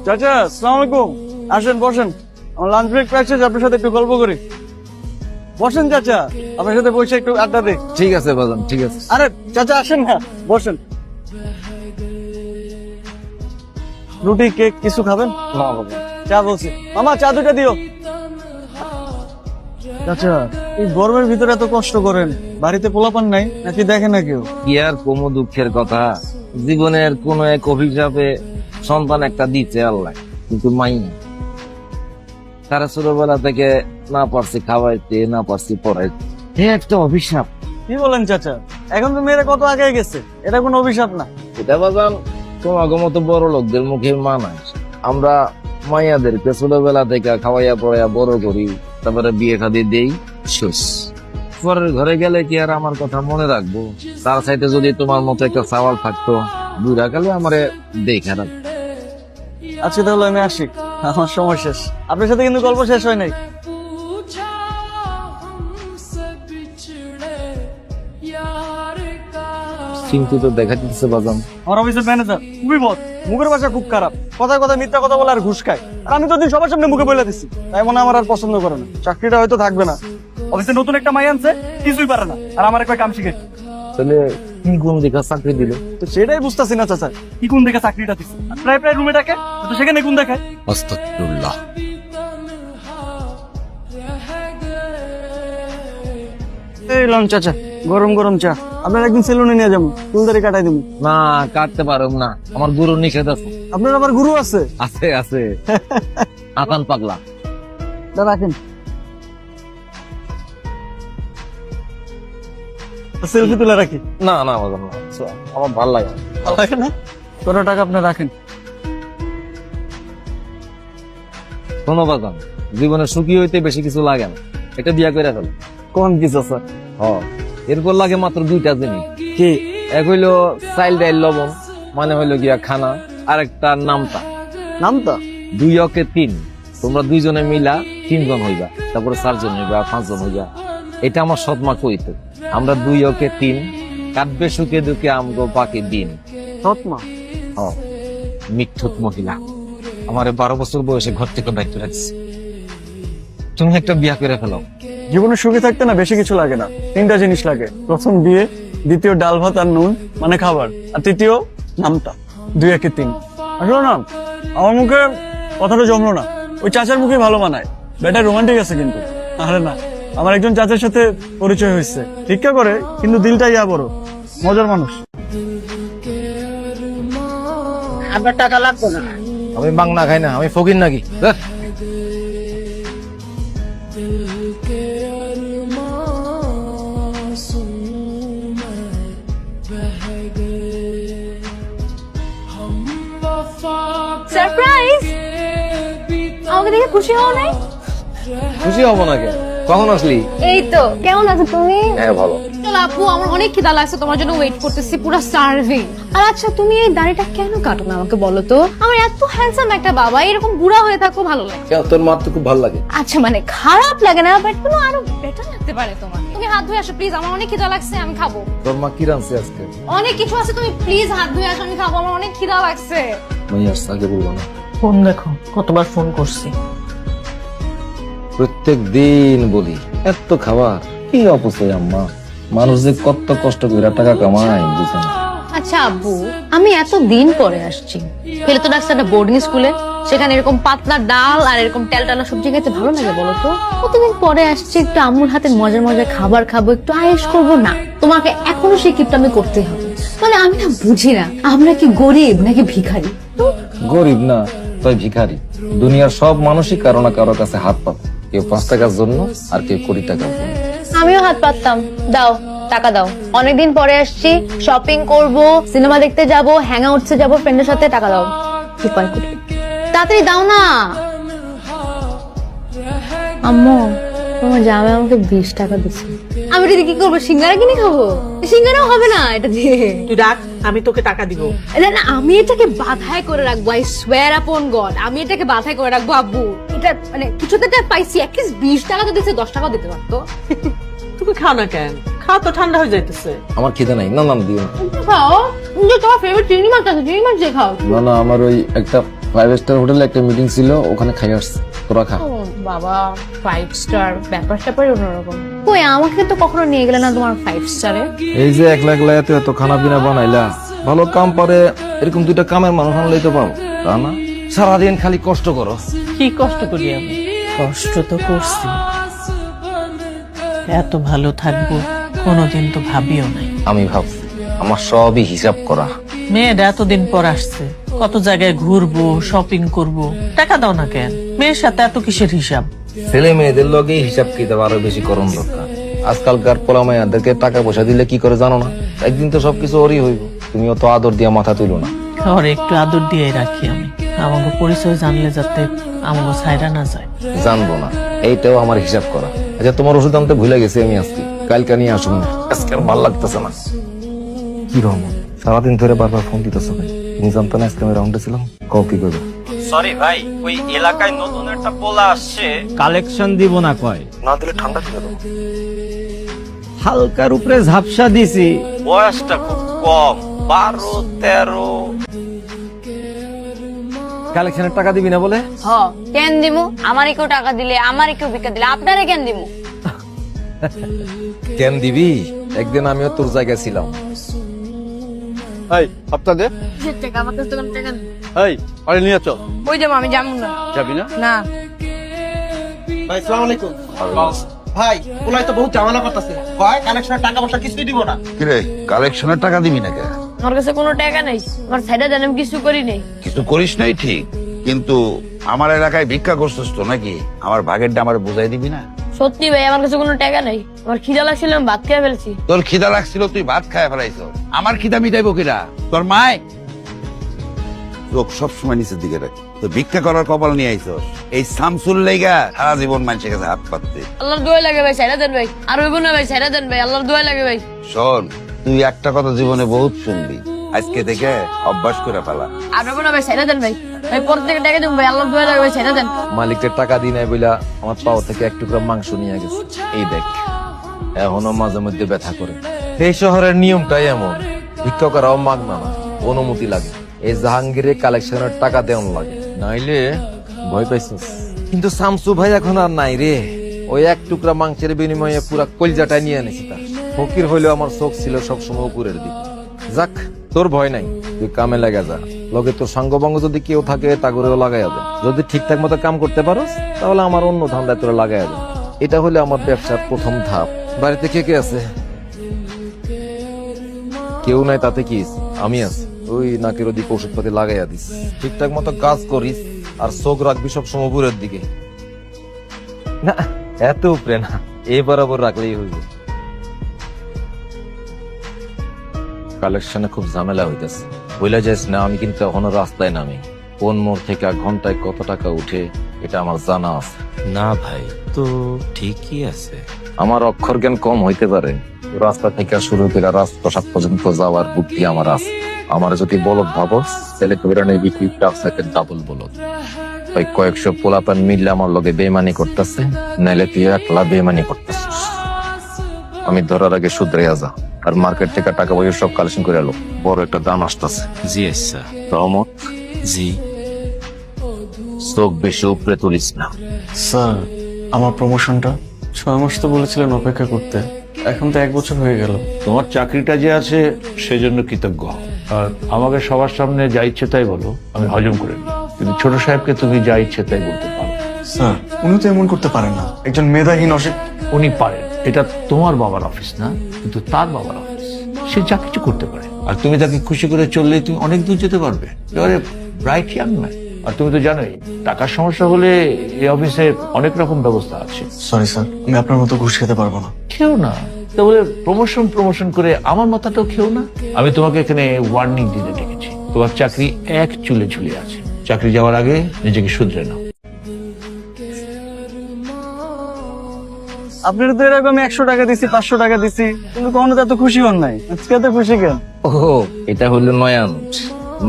চাচা, আসসালামু আলাইকুম। আসেন বসেন, আমার লাঞ্চ ব্রেক পাইছে, আপনার সাথে একটু গল্প করি। বসেন চাচা, আপনার সাথে বসে একটু আড্ডা দিই। ঠিক আছে বাজান, ঠিক আছে। আরে চাচা আসেন না, বসেন। রুটি কেক কিছু খাবেন? না বাবা, চা বলছি। মামা চা দুটা দিও। চাচা, এই গরমের ভিতরে এত কষ্ট করেন, বাড়িতে পোলাপান নাই নাকি দেখে না কেউ? কি আর কম দুঃখের কথা, জীবনের কোন এক অভিশাপে সন্তান একটা দিচ্ছে আল্লাহ, কিন্তু মাই না। তারা ছোটবেলা থেকে না পারছি খাওয়াইতে, না পারছি পড়াইতে, একটা অভিশাপ। কি বলেন চাচা, এখন তো মেয়েরা কত আগে গেছে, এটা কোনো অভিশাপ না। এটা বাজান তোমাকে মতো বড় লোকদের মুখে মানায়। আমরা মাইয়াদেরকে ছোটবেলা থেকে খাওয়াইয়া পড়াইয়া বড় করি, তারপরে বিয়ে শাদী দেই, শেষ। পরের ঘরে গেলে কি আর আমার কথা মনে রাখবো? তার সাইডে যদি তোমার মতো একটা সওয়াল থাকতো, বুড়া কালে আমারে দেখে রাখ। আজকে তাহলে আমি আসি, আমার সময় শেষ। আপনার সাথে কিন্তু গল্প শেষ হয় নাই। কিন্তু তো দেখা দিচ্ছে বাজান। আমার অফিসের ম্যানেজার খুবই বদ, মুখের ভাষা খুব খারাপ, কথায় কথায় মিথ্যা কথা বলে আর ঘুষ খায়। আর আমি তো দিন সবার সামনে মুখে বলে দিচ্ছি, তাই মনে হয় আমার আর পছন্দ করে না। চাকরিটা হয়তো থাকবে না। অফিসে নতুন একটা মাই আনছে, কিছুই পারে না, আর আমার একটা কাম শিখে। তাহলে কি গুণ দেখা চাকরি দিল? তো সেটাই বুঝতেছি না চাচা, কি কোন দেখে চাকরিটা দিচ্ছে। প্রায় প্রায় রুমে ডাকে, তো সেখানে কোন দেখায়। আস্তাগফিরুল্লাহ। এই লন চাচা, গরম গরম চা। আপনার একদিন সেলুনে নিয়ে যাবো, চুলদারি কাটাই দেবো। না, কাটতে পারো না, আমার গুরু নিষেধ আছে। আপনার আবার গুরু আছে? আছে আছে, আতান পাগলা। রাখেন, সেলফি তুলে রাখি। না না বাজান না, আমার ভাল লাগে না। ভালো লাগে না? কত টাকা আপনি রাখেন? শোনো বাজান, জীবনে সুখী হইতে বেশি কিছু লাগে না, এটা বিয়া করে ফেলো। কোন কিছু স্যার? এরপর লাগে মাত্র দুইটা জিনিস। কি? এক হইলো চাইল ডাইল লবণ, মানে হইলো গিয়া খানা, আর একটা নামতা। নামতা? 2 তোমরা দুইজনে মিলা 3 জন হইবা, তারপরে 4 জন হইবা, 5 জন হইবা। এটা আমার সৎমা কইতো। আমরা 2 কাটবে সুখে দুঃখে আমগো পাকে দিন। সৎমা? মিথ্যুক মহিলা আমারে 12 বছর বয়সে ঘর থেকে দায়িত্ব রাখছে। তুমি একটা বিয়া করে ফেলো। জীবনে সুখী থাকতে না বেশি কিছু লাগে না, 3টা জিনিস লাগে। প্রথম বিয়ে, দ্বিতীয় ডাল ভাত আর নুন মানে খাবার, আর তৃতীয় নামতা। 2 একে 3। আসলে না, আমার মুখে কথাটা জমলো না, ওই চাচার মুখে ভালো মানায়। বেটা রোমান্টিক আছে কিন্তু। আরে না, আমার একজন চাচার সাথে পরিচয় হয়েছে, ভিক্ষা করে কিন্তু দিলটা ইয়া বড়, মজার মানুষ। আমার টাকা লাগবে না। আমি বাংলা খাই না, আমি ফকির নাকি? সারপ্রাইজ! আমাকে দেখে খুশি হও নাই? খুশি হবো না কেন? কখন আসলি? এই তো। কেমন আছো তুমি? হ্যাঁ ভালো। চলো আপু, আমার অনেক খিদা লাগছে, তোমার জন্য ওয়েট করতেছি, পুরো সার্ভিং। আর আচ্ছা, তুমি এই দাড়িটা কেন কাটো না আমাকে বলো তো? আমার এত হ্যান্ডসাম একটা বাবা, এরকম বুড়া হয়ে থাকো ভালো লাগে। তোর মা তো খুব ভালো লাগে। আচ্ছা মানে খারাপ লাগে না, বাট কোনো আরো বেটার লাগতে পারে তোমার। তুমি হাত ধুয়ে আসো প্লিজ, আমার অনেক খিদা লাগছে, আমি খাবো। তোর মা কি রাঁধছে আজকে? অনেক কিছু আছে, তুমি প্লিজ হাত ধুয়ে আসো, আমি খাবো, আমার অনেক খিদা লাগছে। আমি আসতে আগে বলবো না। ফোন দেখো, কতবার ফোন করছি। প্রত্যেক দিন বলি এত খাবার কি অপচয় আম্মা। মানুষ যে কত কষ্ট করে টাকা কামায় বুঝে না। আচ্ছা আব্বু, আমি এত দিন পরে আসছি, ফেলে তো ডাকছে একটা বোর্ডিং স্কুলে, সেখানে এরকম পাতলা ডাল আর এরকম তেলটানা সবজি খেতে ভালো লাগে বলো তো? কতদিন পরে আসছি, একটু আম্মুর হাতের মজার মজার খাবার খাবো, একটু আয়েশ করবো না? তোমাকে এখনো সেই কিপটা আমি করতেই হবে। মানে আমি না বুঝি না, আমরা কি গরিব নাকি ভিখারি? গরিব না, তাই ভিখারি। দুনিয়ার সব মানুষই কারো না কারো কাছে হাত পাবে, কেউ 5 টাকার জন্য আর কেউ 20 টাকার জন্য। আমিও হাত পাততাম। দাও টাকা দাও, অনেকদিন পরে আসছি, শপিং করব, সিনেমা দেখতে যাব, হ্যাং আউটসে যাবো ফ্রেন্ডের সাথে, টাকা দাও। উপায় করি, তাড়াতাড়ি দাও না। আম্মু, তোমার জামাই আমাকে 20 টাকা দিচ্ছে, আমি এটা দিয়ে কি করবো? সিঙ্গারা কিনে খাবো? সিঙ্গারাও হবে না এটা দিয়ে। তুই রাখ, আমি তোকে টাকা দিব। না না, আমি এটাকে বাধাই করে রাখবো, আই সোয়ার আপন গড, আমি এটাকে বাধাই করে রাখবো আব্বু। এটা মানে কিছুতে পাইছি, অ্যাটলিস্ট 20 টাকা তো দিচ্ছে, 10 টাকাও দিতে পারতো। তুমি খাও না কেন? খাওয়া তো ঠান্ডা হয়ে যাইতেছে। আমার খিদে নাই। না না না, দিও না। খাও যে তোমার ফেভারিট চিংড়ি মাছ আছে, চিংড়ি মাছ দিয়ে খাও। না না, আমার ওই একটা 5 স্টার হোটেলে একটা মিটিং ছিল, ওখানে খাই আসছি। তোরা খা। ও বাবা, 5 স্টার ব্যাপার স্যাপারই অন্যরকম। কই আমাকে তো কখনো নিয়ে গেলে না তোমার 5 স্টারে। এই যে একলা একলা এত খানা পিনা বানাইলা, ভালো কাম পারে এরকম দুইটা কামের মানুষ আনলেই তো পাও, তা না? সারাদিন খালি কষ্ট করো। কি কষ্ট করি আমি? কষ্ট তো করছি, এত ভালো থাকবো কোনোদিন তো ভাবিও নাই। আমি ভাবছি আমার সবই হিসাব করা। মেয়েটা এতদিন পর আসছে, কত জায়গায় ঘুরবো, শপিং করব, টাকা দাও না কেন? মেয়ের সাথে এত কিসের হিসাব? ছেলে মেয়েদের লগে হিসাব কিতাব আরো বেশি করণ দরকার। আজকালকার পোলা মাইয়াদেরকে টাকা পয়সা দিলে কি করে জানো না? একদিন তো সবকিছু ওরই হইব। তুমিও তো আদর দিয়া মাথা তুলো না। ওর একটু আদর দিয়ে রাখি আমি, আমাকে পরিচয় জানলে যাতে আমাকে ছাইরা না যায়। জানবো না, এইটাও আমার হিসাব করা। আচ্ছা, তোমার ওষুধ আনতে ভুলে গেছি আমি আজকে, কালকে নিয়ে আসুন না। আজকে আর ভালো লাগতেছে না। কি রহমান, সারাদিন ধরে বারবার ফোন দিতেছো ভাই? তুমি জানতো না আজকে আমি রাউন্ডে ছিলাম? কও কি করবে? সরি ভাই, ওই এলাকায় নতুন একটা পোলা আসছে, কালেকশন দিব না কয়। না দিলে ঠান্ডা ছিল তো। হালকার উপরে ঝাপসা দিছি, বয়সটা খুব কম, 12-13। কালেকশনের টাকা দিবি না বলে? হ কেন দিমু? আমারই কেউ টাকা দিলে, আমারই কেউ ভিক্ষা দিলে, আপনারে কেন দিমু? কেন দিবি? একদিন আমিও তোর জায়গায় ছিলাম। এই আপনাদের টাকা আমার কাছে কোনো টাকা নেই। এই আরে নিয়ে চল। ওই যাবো, আমি যাবো না। যাবি না? না ভাই সালাম আলাইকুম। ভাই ওলাই তো বহুত ঝামেলা করতেছে, ভাই কালেকশনের টাকা পয়সা কিছুই দিব না। কিরে কালেকশনের টাকা দিবি না কে? আমার কাছে কোনো টাকা নেই, আমার সাইডে দেন, আমি কিছু করি নেই। কিছু করিস নাই ঠিক, কিন্তু আমার এলাকায় ভিক্ষা করছিস তো নাকি? আমার ভাগেরটা আমার বুঝাই দিবি না? সত্যি ভাই, আমার কাছে কোনো টাকা নেই। আমার খিদা লাগছিল, আমি ভাত খেয়ে ফেলছি। তোর খিদা লাগছিল, তুই ভাত খায় ফেলাইছ। আমার খিদা মিটাইবো কিরা? তোর মায়? লোক সবসময় নিচের দিকে রাখ। তো ভিক্ষা করার কপাল নিয়ে আইছস এই শামসুল লাইগা সারা জীবন মানুষের কাছে হাত পাততে। আল্লাহর দোয়া লাগে ভাই, সাইডে দেন ভাই। আর হইব না ভাই, সাইডে দেন ভাই, আল্লাহর দোয়া লাগে ভাই। শোন, তুই একটা কথা জীবনে বহুত শুনবি, আজকে থেকে অভ্যাস করে ফেলা। আর হইব না ভাই, সাইডে দেন ভাই। ভাই পর থেকে টাকা দেন ভাই, আল্লাহর দোয়া লাগে ভাই, সাইডে দেন। মালিকের টাকা দিই নাই বইলা আমার পাও থেকে এক টুকরা মাংস নিয়ে গেছে। এই দেখ, এখনো মাঝে মধ্যে ব্যথা করে। এই শহরের নিয়মটাই এমন, ভিক্ষা করাও মাগনা না, অনুমতি লাগে। এই জাহাঙ্গীরের কালেকশনের টাকা দেওয়ান লাগে, নাইলে ভয় পাইছিস। কিন্তু শামসু ভাই এখন আর নাই রে। ওই এক টুকরা মাংসের বিনিময়ে পুরা কলজাটা নিয়ে এনেছি তার। ফকির হইলেও আমার চোখ ছিল সবসময় উপরের দিকে। যাক, তোর ভয় নাই, তুই কামে লাগা যা। লগে তোর সঙ্গবঙ্গ যদি কেউ থাকে তা করেও লাগাইয়া দে। যদি ঠিকঠাক মতো কাম করতে পারোস তাহলে আমার অন্য ধান্দায় তোরা লাগাইয়া দে। এটা হলে আমার ব্যবসার প্রথম ধাপ। বাড়িতে কে কে আছে? কেউ নাই তাতে কি হইছে? আমি আছি। ওই নাকের ওদিকে ওষুধপাতি লাগাইয়া দিস। ঠিকঠাক মতো কাজ করিস আর চোখ রাখবি সবসময় উপরের দিকে। না, এত উপরে না, এই বরাবর রাখলেই হইব। কালেকশনে খুব ঝামেলা হইতেছে, বইলা যাইস না। আমি কিন্তু এখনো রাস্তায় নামি। কোন মোড় থেকে ঘন্টায় কত টাকা উঠে এটা আমার জানা আছে। না ভাই, তো ঠিকই আছে। আমার অক্ষর জ্ঞান কম হইতে পারে, রাস্তা থেকে শুরু করে রাজপ্রসাদ পর্যন্ত যাওয়ার বুদ্ধি আমার আছে। আমার যদি বলদ ভাবস তাহলে কবিরা নেবি তুই ডাবল বলদ। ওই কয়েকশো পোলাপান মিললে আমার লগে বেমানি করতেছে, নাইলে তুই একলা বেমানি করতেছিস। আমি ধরার আগে শুধরে যা, আর মার্কেট থেকে টাকা পয়সা সব কালেকশন করে এলো। বড় একটা দাম আসতেছে। জি আচ্ছা। রহমত, জি চোখ বেশি উপরে তুলিস না। স্যার আমার প্রমোশনটা 6 মাস তো বলেছিলেন অপেক্ষা করতে, এখন তো 1 বছর হয়ে গেল। তোমার চাকরিটা যে আছে সেজন্য কৃতজ্ঞ হও। আর আমাকে সবার সামনে যা ইচ্ছে তাই বলো, আমি হজম করে নিই। কিন্তু ছোট সাহেবকে তুমি যা ইচ্ছে তাই বলতে পারো। স্যার উনি তো এমন করতে পারেন না, একজন মেধাহীন উনি পারেন, এটা তোমার বাবার অফিস না, কিন্তু তার বাবার অফিস। সে যা কিছু করতে পারে, আর তুমি তাকে খুশি করে চললেই তুমি অনেক দূর যেতে পারবে। এবারে ব্রাইট ইয়াং ম্যান, আর তুমি তো জানোই টাকার সমস্যা হলে এই অফিসে অনেক রকম ব্যবস্থা আছে। সরি স্যার, আমি আপনার মতো ঘুষ খেতে পারবো না। খেও না, তাহলে প্রমোশন করে আমার মাথাটাও খেও না। আমি তোমাকে এখানে ওয়ার্নিং দিতে ডেকেছি। তোমার চাকরি এক চুলে ঝুলে আছে। চাকরি যাওয়ার আগে নিজেকে শুধরে নাও। আপনার তো এরকম 100 টাকা দিছি, 500 টাকা দিছি, কিন্তু কখনো তো এত খুশি হন নাই। আজকে এত খুশি কেন? ও, এটা হলো নয়া নোট।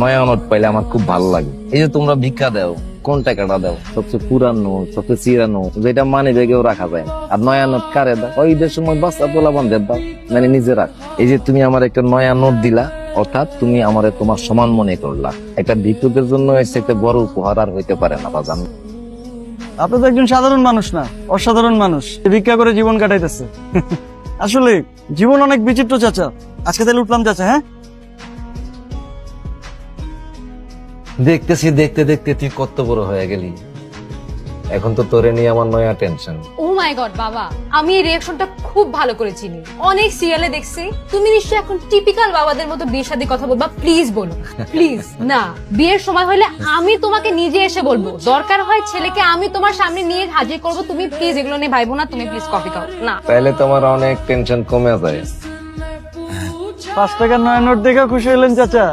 নয়া নোট পাইলে আমার খুব ভালো লাগে। এই যে তোমরা ভিক্ষা দাও, কোন টাকাটা দাও? সবচেয়ে পুরানো, সবচেয়ে চিরানো, যেটা মানি ব্যাগেও রাখা যায় না। আর নয়া নোট কারে দাও? ওই ঈদের সময় বাচ্চা পোলা বান্ধব দাও, মানে নিজে রাখ। এই যে তুমি আমার একটা নয়া নোট দিলা, অর্থাৎ তুমি আমারে তোমার সমান মনে করলা। একটা ভিক্ষুকের জন্য এসে একটা বড় উপহার আর হইতে পারে না বাজান। আপনি তো একজন সাধারণ মানুষ না, অসাধারণ মানুষ, ভিক্ষা করে জীবন কাটাইতেছে। আসলে জীবন অনেক বিচিত্র চাচা। আজকে তাহলে উঠলাম চাচা, হ্যাঁ? দেখতেছি দেখতে দেখতে তুই কত বড় হয়ে গেলি। এখন তো তোরে নিয়ে আমার নয়া টেনশন। ও মাই গড বাবা, আমি এই রিঅ্যাকশনটা খুব ভালো করে চিনি, অনেক সিরিয়ালে দেখছি। তুমি নিশ্চয়ই এখন টিপিক্যাল বাবাদের মতো বিয়ের সাথে কথা বলবা। প্লিজ বলো, প্লিজ। না, বিয়ের সময় হলে আমি তোমাকে নিজে এসে বলবো, দরকার হয় ছেলেকে আমি তোমার সামনে নিয়ে হাজির করবো। তুমি প্লিজ এগুলো নিয়ে ভাইবো না, তুমি প্লিজ কফি খাও না। তাহলে তোমার অনেক টেনশন কমে যায়। 5 টাকার নয়া নোট দেখে খুশি হলেন চাচা?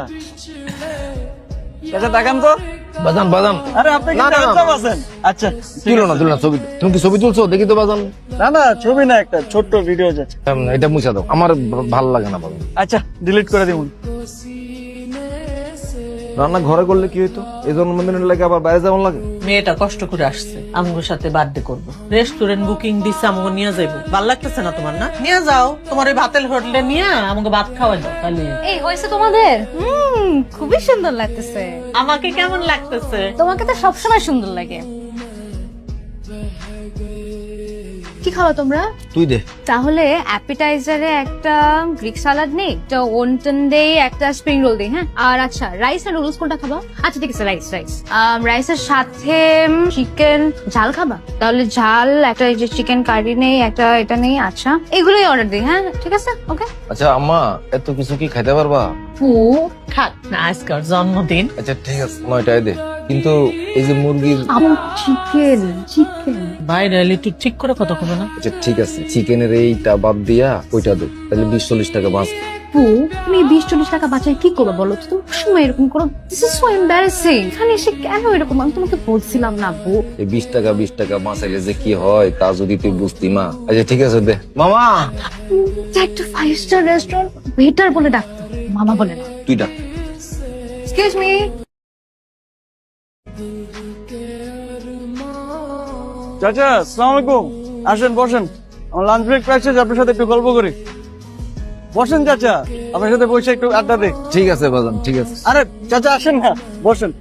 চাচা তাকান তো। বাজান বাজান, আরে আপনি কি না, না, না। চাচা আছেন? আচ্ছা তুলো না তুলো না ছবি। তুমি কি ছবি তুলছো? দেখি তো বাজান। না না, ছবি না, একটা ছোট্ট ভিডিও যাচ্ছে। এটা মুছা দাও, আমার ভালো লাগে না বাজান। আচ্ছা ডিলিট করে দিবুন। রান্না ঘরে করলে কি হইতো? এই জন্মদিনের লাগে আবার বাইরে যাওয়ার লাগে। মেয়েটা কষ্ট করে আসছে, আমগোর সাথে বার্থডে করবো, রেস্টুরেন্ট বুকিং দিচ্ছে, আমগো নিয়ে যাইবো। ভাল লাগতেছে না তোমার? না নিয়ে যাও, তোমার ওই ভাতের হোটেলে নিয়ে আমাকে ভাত খাওয়াই দাও। তাহলে এই হয়েছে তোমাদের? খুবই সুন্দর লাগতেছে। আমাকে কেমন লাগতেছে? তোমাকে তো সবসময় সুন্দর লাগে। কি খাও তোমরা? তুই দে। তাহলে অ্যাপিটাইজারে একটা গ্রিক সালাড নেই, একটা ওনটন দেই, একটা স্প্রিং রোল দেই, হ্যাঁ? আর আচ্ছা রাইস আর নুডলস কোনটা খাবা? আচ্ছা ঠিক আছে, রাইস। রাইসের সাথে চিকেন ঝাল খাবা? তাহলে ঝাল একটা, এই যে চিকেন কারি নেই, একটা এটা নেই। আচ্ছা এগুলোই অর্ডার দিই, হ্যাঁ ঠিক আছে, ওকে। আচ্ছা আম্মা, এত কিছু কি খাইতে পারবা? খাক না, আজকাল জন্মদিন। আচ্ছা ঠিক আছে, 9টায় দে। কিন্তু এই যে মুরগির, চিকেন বাইরে এলে একটু ঠিক করে কথা হবে না? আচ্ছা ঠিক আছে, চিকেনের এইটা বাদ দিয়া ওইটা দে, তাহলে 20-40 টাকা বাঁচ। তুমি 20-40 টাকা বাঁচাই কি করবে বলো তো? তুমি সময় এরকম করো, দিস ইজ সো এম্বারাসিং। এখানে এসে কেন এরকম? আমি তোমাকে বলছিলাম না বউ। এই 20 টাকা বাঁচাইলে যে কি হয় তা যদি তুই বুঝতি মা। আচ্ছা ঠিক আছে দে। মামা, একটা 5 স্টার রেস্টুরেন্ট ওয়েটার বলে ডাকতো, মামা বলে না। তুই ডাক। Excuse me. চাচা আসসালামু আলাইকুম। আসেন বসেন, আমার লাঞ্চ ব্রেক পাইছে, আপনার সাথে একটু গল্প করি। বসেন চাচা, আপনার সাথে বসে একটু আড্ডা দিই। ঠিক আছে বাজান, ঠিক আছে। আরে চাচা আসেন না, বসেন।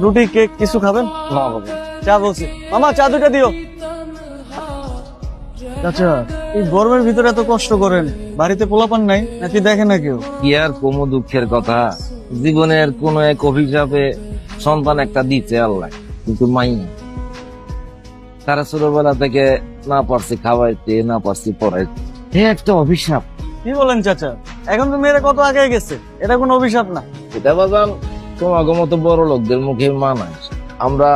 রুটি কেক কিছু খাবেন? না বাবা, চা বলছি। মামা চা 2টা দিও। চাচা এই গরমের ভিতরে এত কষ্ট করেন, বাড়িতে পোলাপান নাই নাকি? দেখে না কেউ? কি আর কোনো দুঃখের কথা, জীবনের কোন এক অভিশাপে সন্তান একটা দিচ্ছে আল্লাহ, কিন্তু মাই তারা ছোটবেলা থেকে না পারছি খাওয়াইতে, না পারছি পড়াইতে, একটা অভিশাপ। কি বলেন চাচা? এখন তো মেয়েরা কত আগে গেছে, এটা কোনো অভিশাপ না। এটা বাজান তোমাকে মতো বড় লোকদের মুখে মানায়। আমরা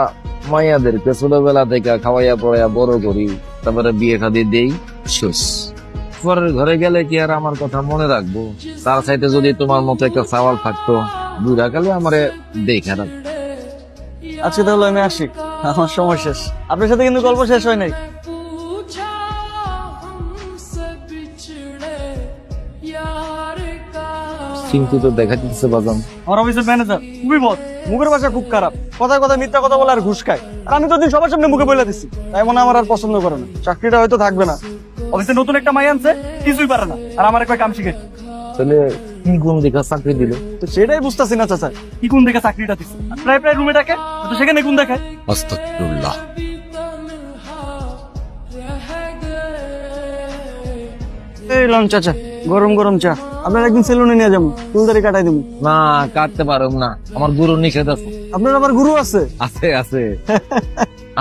মাইয়াদেরকে ছোটবেলা থেকে খাওয়াইয়া পড়াইয়া বড় করি, তারপরে বিয়ে শাদী দেই, শেষ। পরের ঘরে গেলে কি আর আমার কথা মনে রাখবো? তার সাইডে যদি তোমার মতো একটা সাওয়াল থাকতো, বুড়া কালে আমারে দেখে রাখ। আজকে তাহলে আমি আসি, আমার সময় শেষ। আপনার সাথে কিন্তু গল্প শেষ হয় নাই। কিন্তু তো দেখা দিচ্ছে বাজান। আমার অফিসের ম্যানেজার খুবই বদ, মুখের ভাষা খুব খারাপ, কথায় কথা মিথ্যা কথা বলে আর ঘুষ খায়। আর আমি তো দিন সবার সামনে মুখে বলে দিচ্ছি, তাই মনে হয় আমার আর পছন্দ করে না। চাকরিটা হয়তো থাকবে না। অফিসে নতুন একটা মাই আনছে, কিছুই পারে না, আর আমার একটা কাম শিখেছে। তাহলে কি গুণ দেখা চাকরি দিল? তো সেটাই বুঝতেছি না চাচা, কি কোন দেখে চাকরিটা দিচ্ছে। প্রায় প্রায় রুমে ডাকে, তো সেখানে কোন দেখায়। আস্তাগফিরুল্লাহ। এই লন চাচা, গরম গরম চা। আপনার একদিন সেলুনে নিয়ে যাবো, চুলদারি কাটাই দেবো। না কাটতে পারো না, আমার গুরু নিষেধ আছে। আপনার আবার গুরু আছে? আছে আছে,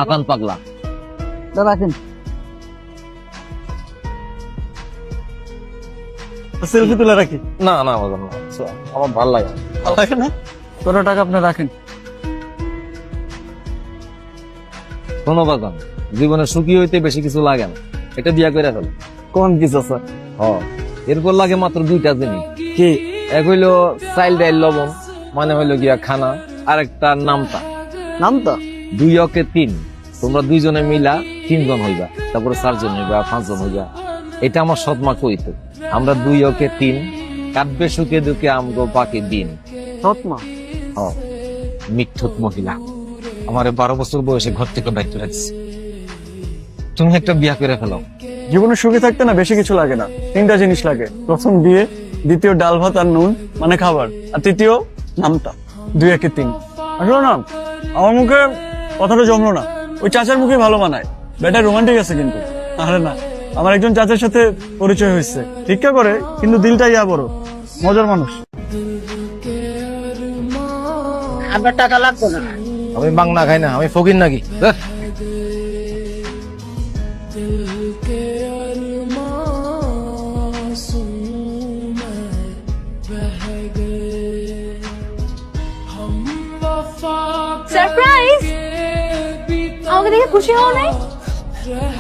আকান পাগলা। তা রাখেন, সেলফি তুলে রাখি। না না বাজান না, আমার ভালো লাগে না। ভালো লাগে না? কত টাকা আপনার রাখেন? শোনো বাজান, জীবনে সুখী হইতে বেশি কিছু লাগে না, এটা বিয়া করে ফেল। কোন কিছু স্যার? এরপর লাগে মাত্র 2টা জিনিস। কি? এক হইলো চাইল ডাইল লবণ, মানে হইলো গিয়া খানা, আর একটা নামতা। নামটা 2 অকে 3, তোমরা 2 জনে মিলা 3 জন হইবা, তারপরে 4 জন হইবা, 5 জন হইবা। এটা আমার সৎমা কইত। আমরা 2 অকে 3, কাটবে সুখে দুঃখে আমগো বাকি দিন। সৎমা? মিথ্যুক মহিলা আমার 12 বছর বয়সে ঘর থেকে দায়িত্ব রাখছে। তুমি একটা বিয়া করে ফেলো। জীবনে সুখী থাকতে না বেশি কিছু লাগে না, তিনটা জিনিস লাগে। প্রথম বিয়ে, দ্বিতীয় ডাল ভাত আর নুন মানে খাবার, আর তৃতীয় নামতা। 2 একে 3। আসলে না আমার মুখে কথাটা জমলো না, ওই চাচার মুখে ভালো মানায়। বেটা রোমান্টিক আছে কিন্তু। আরে না, আমার একজন চাচার সাথে পরিচয় হয়েছে, ভিক্ষা করে কিন্তু দিলটা ইয়া বড়, মজার মানুষ। আপনার টাকা লাগবে না। আমি বাংলা খাই না, আমি ফকির নাকি? ধ্যাৎ। সারপ্রাইজ! আমাকে দেখে খুশি হও নাই?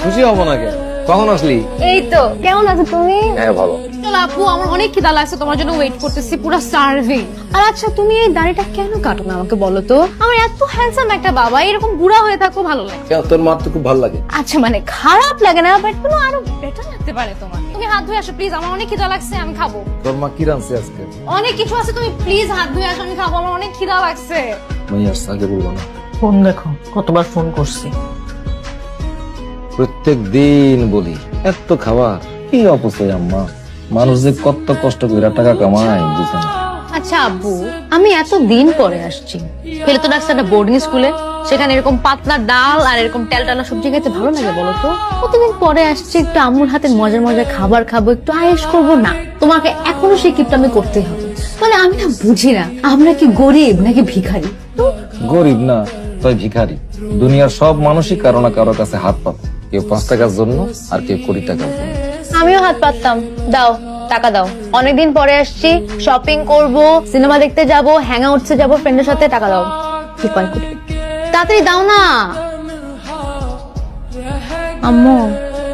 খুশি হবো নাকি? কখন আসলি? এই তো। কেমন আছো তুমি? হ্যাঁ ভালো। চলো আপু, আমার অনেক খিদা লাগছে, তোমার জন্য ওয়েট করতেছি, পুরো সার্ভিং। আর আচ্ছা, তুমি এই দাড়িটা কেন কাটো না আমাকে বলো তো? আমার এত হ্যান্ডসাম একটা বাবা, এরকম বুড়া হয়ে থাকো ভালো লাগে। তোর মার তো খুব ভালো লাগে। আচ্ছা মানে খারাপ লাগে না, বাট কোনো আরো বেটার লাগতে পারে তোমার। তুমি হাত ধুয়ে আসো প্লিজ, আমার অনেক খিদা লাগছে, আমি খাবো। তোর মা কি রাঁধছে আজকে? অনেক কিছু আছে, তুমি প্লিজ হাত ধুয়ে আসো, আমি খাবো, আমার অনেক খিদা লাগছে। আমি আসছে আগে বলবো না। ফোন দেখো, কতবার ফোন করছি। প্রত্যেক দিন বলি এত খাবার কি অপচয় আম্মা। মানুষ যে কত কষ্ট করে টাকা কামায় বুঝে না। আচ্ছা আব্বু, আমি এত দিন পরে আসছি, ফেলে তো ডাকছে একটা বোর্ডিং স্কুলে, সেখানে এরকম পাতলা ডাল আর এরকম টানা সবজি খেতে ভালো লাগে বলো তো? কতদিন পরে আসছি, একটু আম্মুর হাতের মজার মজার খাবার খাবো, একটু আয়েশ করবো না? তোমাকে এখনো সেই কিপটা আমি করতেই হবে। মানে আমি না বুঝি না, আমরা কি গরিব নাকি ভিখারি? গরিব না তাই ভিখারি। দুনিয়ার সব মানুষই কারো না কারো কাছে হাত পাবে, কেউ 5 টাকার জন্য আর কেউ 20 টাকার জন্য। আমিও হাত পাততাম। দাও টাকা দাও, অনেকদিন পরে আসছি, শপিং করব, সিনেমা দেখতে যাব, হ্যাং আউটসে যাব ফ্রেন্ডের সাথে, টাকা দাও। কি পাই করি, তাড়াতাড়ি দাও না। আম্মু,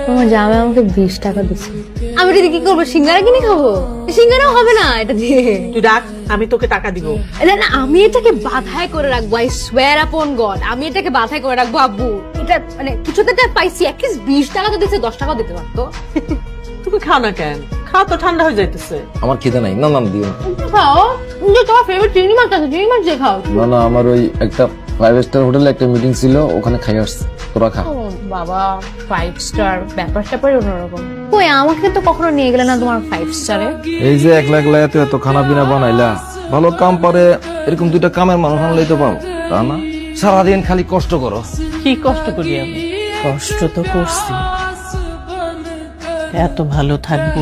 তোমার জামাই আমাকে 20 টাকা দিচ্ছে, আমি এটা দিয়ে কি করবো? সিঙ্গারা কিনে খাবো? সিঙ্গারাও হবে না এটা দিয়ে। তুই রাখ, আমি তোকে টাকা দিব। না না, আমি এটাকে বাধাই করে রাখবো, আই সোয়ার আপন গড, আমি এটাকে বাধাই করে রাখবো আব্বু। এটা মানে কিছুতে একটা পাইছি, অ্যাটলিস্ট 20 টাকা তো দিচ্ছে, 10 টাকাও দিতে পারতো। তুমি খাও না কেন? খাও তো, ঠান্ডা হয়ে যাইতেছে। আমার খিদে নাই। না না দিও না। খাও, যে তোমার ফেভারিট চিংড়ি মাছ আছে, চিংড়ি মাছ দিয়ে খাও। না না, আমার ওই একটা 5 স্টার হোটেলে একটা মিটিং ছিল, ওখানে খাই আসছে। তোরা খা। ও বাবা, 5 স্টার ব্যাপার স্যাপার অন্যরকম। কই, আমাকে তো কখনো নিয়ে গেলে না তোমার 5 স্টারে। এই যে একলা একলা এত এত খানা পিনা বানাইলা, ভালো কাম পারে এরকম 2টা কামের মানুষ আনলেই তো পাও, তা না? সারাদিন খালি কষ্ট করো। কি কষ্ট করি আমি? কষ্ট তো করছি, এত ভালো থাকবো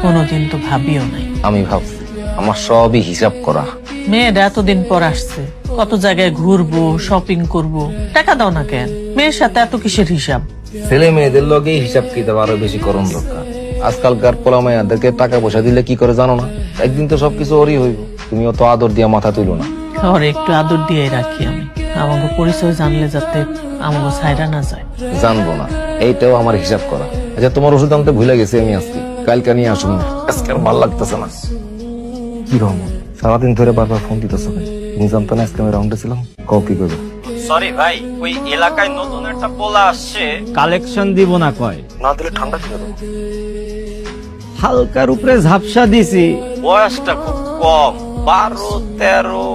কোনোদিন তো ভাবিও নাই। আমি ভাবছি আমার সবই হিসাব করা। মেয়েরা এতদিন পর আসছে, কত জায়গায় ঘুরবো, শপিং করব, টাকা দাও না কেন? মেয়ের সাথে এত কিসের হিসাব? ছেলে মেয়েদের লগে হিসাব কিতাব আরো বেশি করণ দরকার। আজকালকার পোলা মাইয়াদেরকে টাকা পয়সা দিলে কি করে জানো না? একদিন তো সবকিছু ওরই হইব। তুমি অত আদর দিয়া মাথা তুলো না। ঘরে একটু আদর দিয়ে রাখি আমি, আমাকে পরিচয় জানলে যাতে আমাকে ছাইরা না যায়। জানবো না, এইটাও আমার হিসাব করা। আচ্ছা, তোমার ওষুধ আনতে ভুলে গেছি আমি আজকে, কালকে নিয়ে আসুন। আজকে আর ভালো লাগতেছে না। কি রহমান, সারাদিন ধরে বারবার ফোন দিতেছো, তুমি জানতো না আজকে আমি রাউন্ডে ছিলাম? কও কি করবে? সরি ভাই, ওই এলাকায় নতুন একটা পোলা আসছে, কালেকশন দিব না কয়। না দিলে ঠান্ডা খেয়ে দেবো। হালকার উপরে ঝাপসা দিছি, বয়সটা খুব কম, 12-13।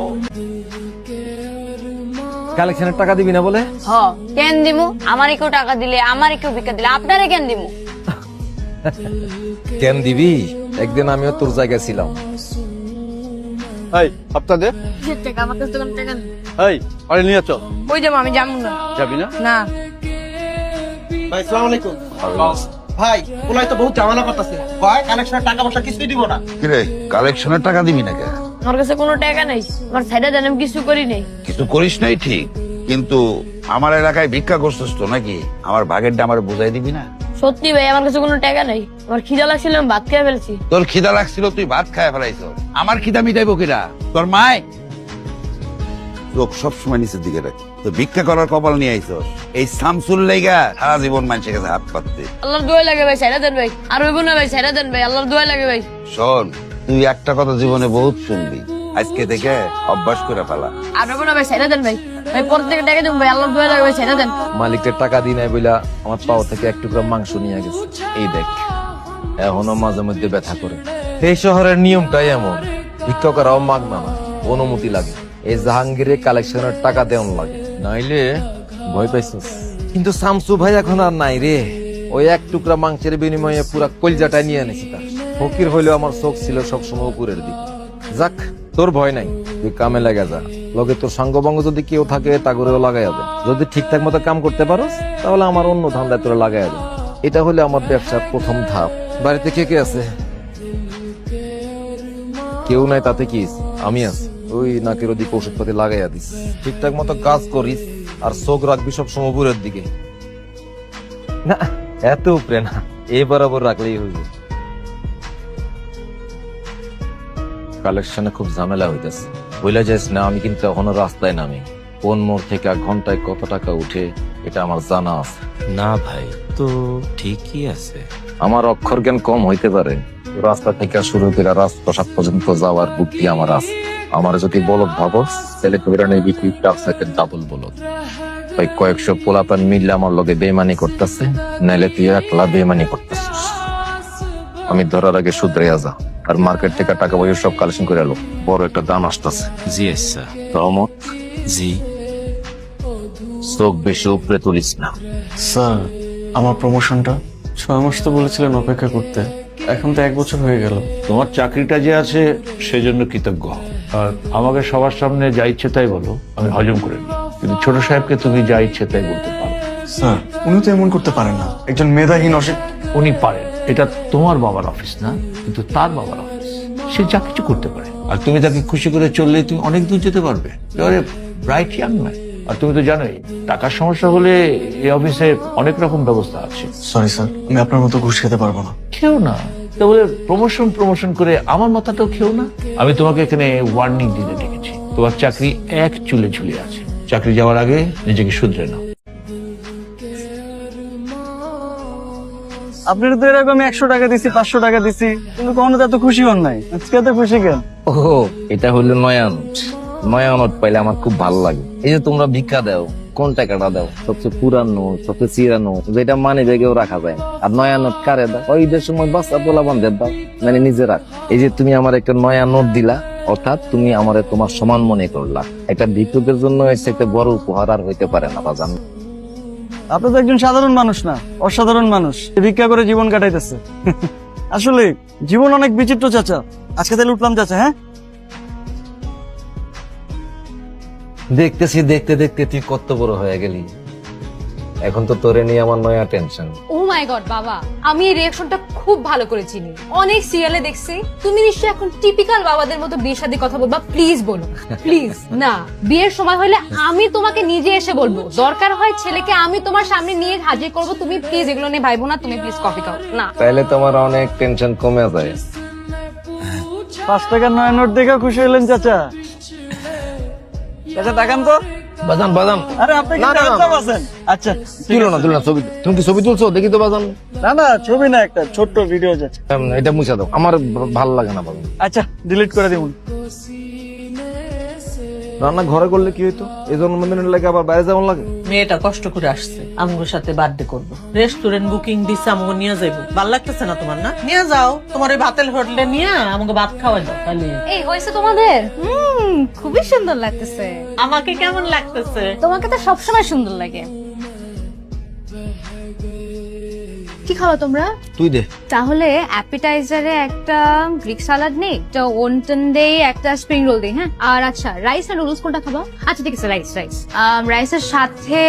কালেকশনের টাকা দিবি না বলে? হ, কেন দিমু? আমারই কেউ টাকা দিলে, আমারই কেউ ভিক্ষা দিলে, আপনারে কেন দিমু? কেন দিবি? একদিন আমিও তোর জায়গায় ছিলাম। এই আপনাদের টাকা আমার কাছে কোনো টাকা নেই। এই আরে নিয়ে চল। ওই যাবো, আমি যাবো না। যাবি না? না। ভাই সালাম আলাইকুম। ভাই ওলাই তো বহুত ঝামেলা করতেছে, কয় কালেকশনের টাকা পয়সা কিছুই দিব না। কিরে, কালেকশনের টাকা দিবি না কে? আমার কাছে কোনো টাকা নাই, আমার সাইডে দেন, আমি কিছু করি নাই। কিছু করিস নাই ঠিক, কিন্তু আমার এলাকায় ভিক্ষা করছিস তো নাকি? আমার ভাগেরটা আমার বুঝাই দিবি না? সত্যি ভাই, আমার কাছে কোনো টাকা নাই, আমার খিদা লাগছিল, আমি ভাত খেয়ে ফেলছি। তোর খিদা লাগছিল, তুই ভাত খায় ফেলাইছ। আমার খিদা মিটাইবো কিরা? তোর মায়? লোক সবসময় নিচের দিকে রাখে, তো ভিক্ষা করার কপাল নিয়ে আইছ। এই শামসুল লাইগা সারা জীবন মানুষের কাছে হাত পাততে। আল্লাহর দোয়া লাগে ভাই, সাইডা দেন ভাই, আর হইব না ভাই, সাইডা দেন ভাই, আল্লাহর দোয়া লাগে ভাই। শোন, তুই একটা কথা জীবনে বহুত শুনবি, আজকে থেকে অভ্যাস করে ফেলা। আর হইব না ভাই, সাইডা দেন ভাই, ভাই পর থেকে টাকা দেব ভাই, আল্লাহর দোয়া লাগে ভাই, সাইডা দেন। মালিকের টাকা দিই নাই বইলা আমার পাও থেকে 1 টুকরা মাংস নিয়ে গেছে। এই দেখ, এখনো মাঝে মধ্যে ব্যথা করে। এই শহরের নিয়মটাই এমন, ভিক্ষা করাও মাগনা না, অনুমতি লাগে। এই জাহাঙ্গীরের কালেকশনের টাকা দেওয়ান লাগে, নাইলে ভয় পাইছিস। কিন্তু শামসু ভাই এখন আর নাই রে। ওই এক টুকরা মাংসের বিনিময়ে পুরা কলজাটাই নিয়ে এনেছি তার। ফকির হইলেও আমার চোখ ছিল সবসময় উপরের দিকে। যাক, তোর ভয় নাই, তুই কামে লাগা যা। লগে তোর সাঙ্গবঙ্গ যদি কেউ থাকে তা করেও লাগাইয়া দে। যদি ঠিকঠাক মতো কাম করতে পারোস তাহলে আমার অন্য ধান্দায় তোরা লাগাইয়া দে। এটা হলে আমার ব্যবসার প্রথম ধাপ। বাড়িতে কে কে আছে? কেউ নাই তাতে কি, আমি আছি। ওই নাকের ওদিকে ওষুধপাতি লাগাইয়া দিস, ঠিকঠাক মতো কাজ করিস, আর চোখ রাখবি সব সময় উপরের দিকে। না, এত উপরে না, এ বরাবর রাখলেই হইব। কালেকশনে খুব ঝামেলা হইতেছে, বইলা যাইস না আমি কিন্তু এখনো রাস্তায় নামি। কোন মোড় থেকে ঘন্টায় কত টাকা উঠে এটা আমার জানা আছে। না ভাই, তো ঠিকই আছে। আমার অক্ষর জ্ঞান কম হইতে পারে, রাস্তা থেকে শুরু করে রাজপ্রসাদ পর্যন্ত যাওয়ার বুদ্ধি আমার আছে। আমার যদি বলদ ভাবস তাহলে তোরা নেবি তুই ডাবল বলদ। ওই কয়েকশো পোলাপান মিললে আমার লগে বেমানি করতেছে, নাইলে তুই একলা বেমানি করতেছিস। আমি ধরার আগে শুধরাইয়া যা, আর মার্কেট থেকে টাকা পয়সা সব কালেকশন করে এলো। বড় একটা দাম আসতেছে। জি স্যার। রহমত, জি চোখ বেশি উপরে তুলিস না। স্যার, আমার প্রমোশনটা 6 মাস তো বলেছিলেন অপেক্ষা করতে, এখন তো 1 বছর হয়ে গেল। তোমার চাকরিটা যে আছে সেজন্য কৃতজ্ঞ হও। আর আমাকে সবার সামনে যা ইচ্ছে তাই বলো, আমি হজম করে নিই। কিন্তু ছোট সাহেবকে তুমি যা ইচ্ছে তাই বলতে পারো। স্যার, উনি তো এমন করতে পারেন না, একজন মেধাহীন উনি পারেন। এটা তোমার বাবার অফিস না, কিন্তু তার বাবার অফিস। সে যা কিছু করতে পারে, আর তুমি তাকে খুশি করে চললেই তুমি অনেক দূর যেতে পারবে। এবারে ব্রাইট ইয়াং ম্যান, আর তুমি তো জানোই টাকার সমস্যা হলে এই অফিসে অনেক রকম ব্যবস্থা আছে। সরি স্যার, আমি আপনার মতো ঘুষ খেতে পারবো না। খেও না, তাহলে প্রমোশন করে আমার মাথাটাও খেও না। আমি তোমাকে এখানে ওয়ার্নিং দিতে ডেকেছি। তোমার চাকরি এক চুলে ঝুলে আছে। চাকরি যাওয়ার আগে নিজেকে শুধরে নাও। আপনার তো এরকম 100 টাকা দিছি, 500 টাকা দিছি, কিন্তু কখনো তো এত খুশি হন নাই। আজকে এত খুশি কেন? ও, এটা হলো নয়া নোট। নয়া নোট পাইলে আমার খুব ভালো লাগে। এই যে তোমরা ভিক্ষা দাও, কোন টাকাটা দাও? সবচেয়ে পুরান নোট, সবচেয়ে চিরা নোট, যেটা মানে ব্যাগেও রাখা যায় না। আর নয়া নোট কারে দাও? ওই ঈদের সময় বাচ্চা পোলা বান্ধব দাও, মানে নিজে রাখ। এই যে তুমি আমার একটা নয়া নোট দিলা, অর্থাৎ তুমি আমারে তোমার সমান মনে করলা। একটা ভিক্ষুকের জন্য এসে একটা বড় উপহার আর হইতে পারে না বাজান। আপনি তো একজন সাধারণ মানুষ না, অসাধারণ মানুষ, ভিক্ষা করে জীবন কাটাইতেছে। আসলে জীবন অনেক বিচিত্র চাচা। আজকে তাহলে উঠলাম চাচা। হ্যাঁ, দেখতেছি দেখতে দেখতে তুই কত বড় হয়ে গেলি। এখন তো তোরে নিয়ে আমার নয়া টেনশন। ও মাই গড বাবা, আমি এই রিঅ্যাকশনটা খুব ভালো করে চিনি, অনেক সিরিয়ালে দেখছি। তুমি নিশ্চয়ই এখন টিপিক্যাল বাবাদের মতো বিয়ের সাথে কথা বলবা। প্লিজ বলো, প্লিজ। না, বিয়ের সময় হলে আমি তোমাকে নিজে এসে বলবো, দরকার হয় ছেলেকে আমি তোমার সামনে নিয়ে হাজির করব। তুমি প্লিজ এগুলো নিয়ে ভাইবো না, তুমি প্লিজ কফি খাও না। তাইলে তোমার অনেক টেনশন কমে যায়। 5 টাকার নয়া নোট দেখে খুশি হলেন চাচা? চাচা টাকান তো। বাজান বাজান, আরে আপনি কি না, না, না। চাচা আছেন? আচ্ছা, তুলো না ছবি। তুমি কি ছবি তুলছো? দেখি তো বাজান। না না, ছবি না, একটা ছোট্ট ভিডিও যাচ্ছে। এটা মুছা দাও, আমার ভালো লাগে না বাজান। আচ্ছা, ডিলিট করে দিবুন। রান্না ঘরে করলে কি হইতো? এই জন্মদিনের লাগে আবার বাইরে যাওয়ার লাগে। মেয়েটা কষ্ট করে আসছে, আমগোর সাথে বার্থডে করবো। রেস্টুরেন্ট বুকিং দিচ্ছে, আমাকে নিয়ে যাইবো। ভাল লাগতেছে না তোমার? না, নিয়ে যাও, তোমার ওই ভাতের হোটেলে নিয়ে আমাকে ভাত খাওয়াই দাও। তাহলে এই হয়েছে তোমাদের? খুবই সুন্দর লাগতেছে। আমাকে কেমন লাগতেছে? তোমাকে তো সবসময় সুন্দর লাগে। কি খাওয়া তোমরা? তুই দে। তাহলে অ্যাপিটাইজারে একটা গ্রিক সালাড নেই, একটা ওনটন দেই, একটা স্প্রিং রোল দেই। হ্যাঁ, আর আচ্ছা রাইস আর নুডলস কোনটা খাবা? আচ্ছা ঠিক আছে, রাইস। রাইসের সাথে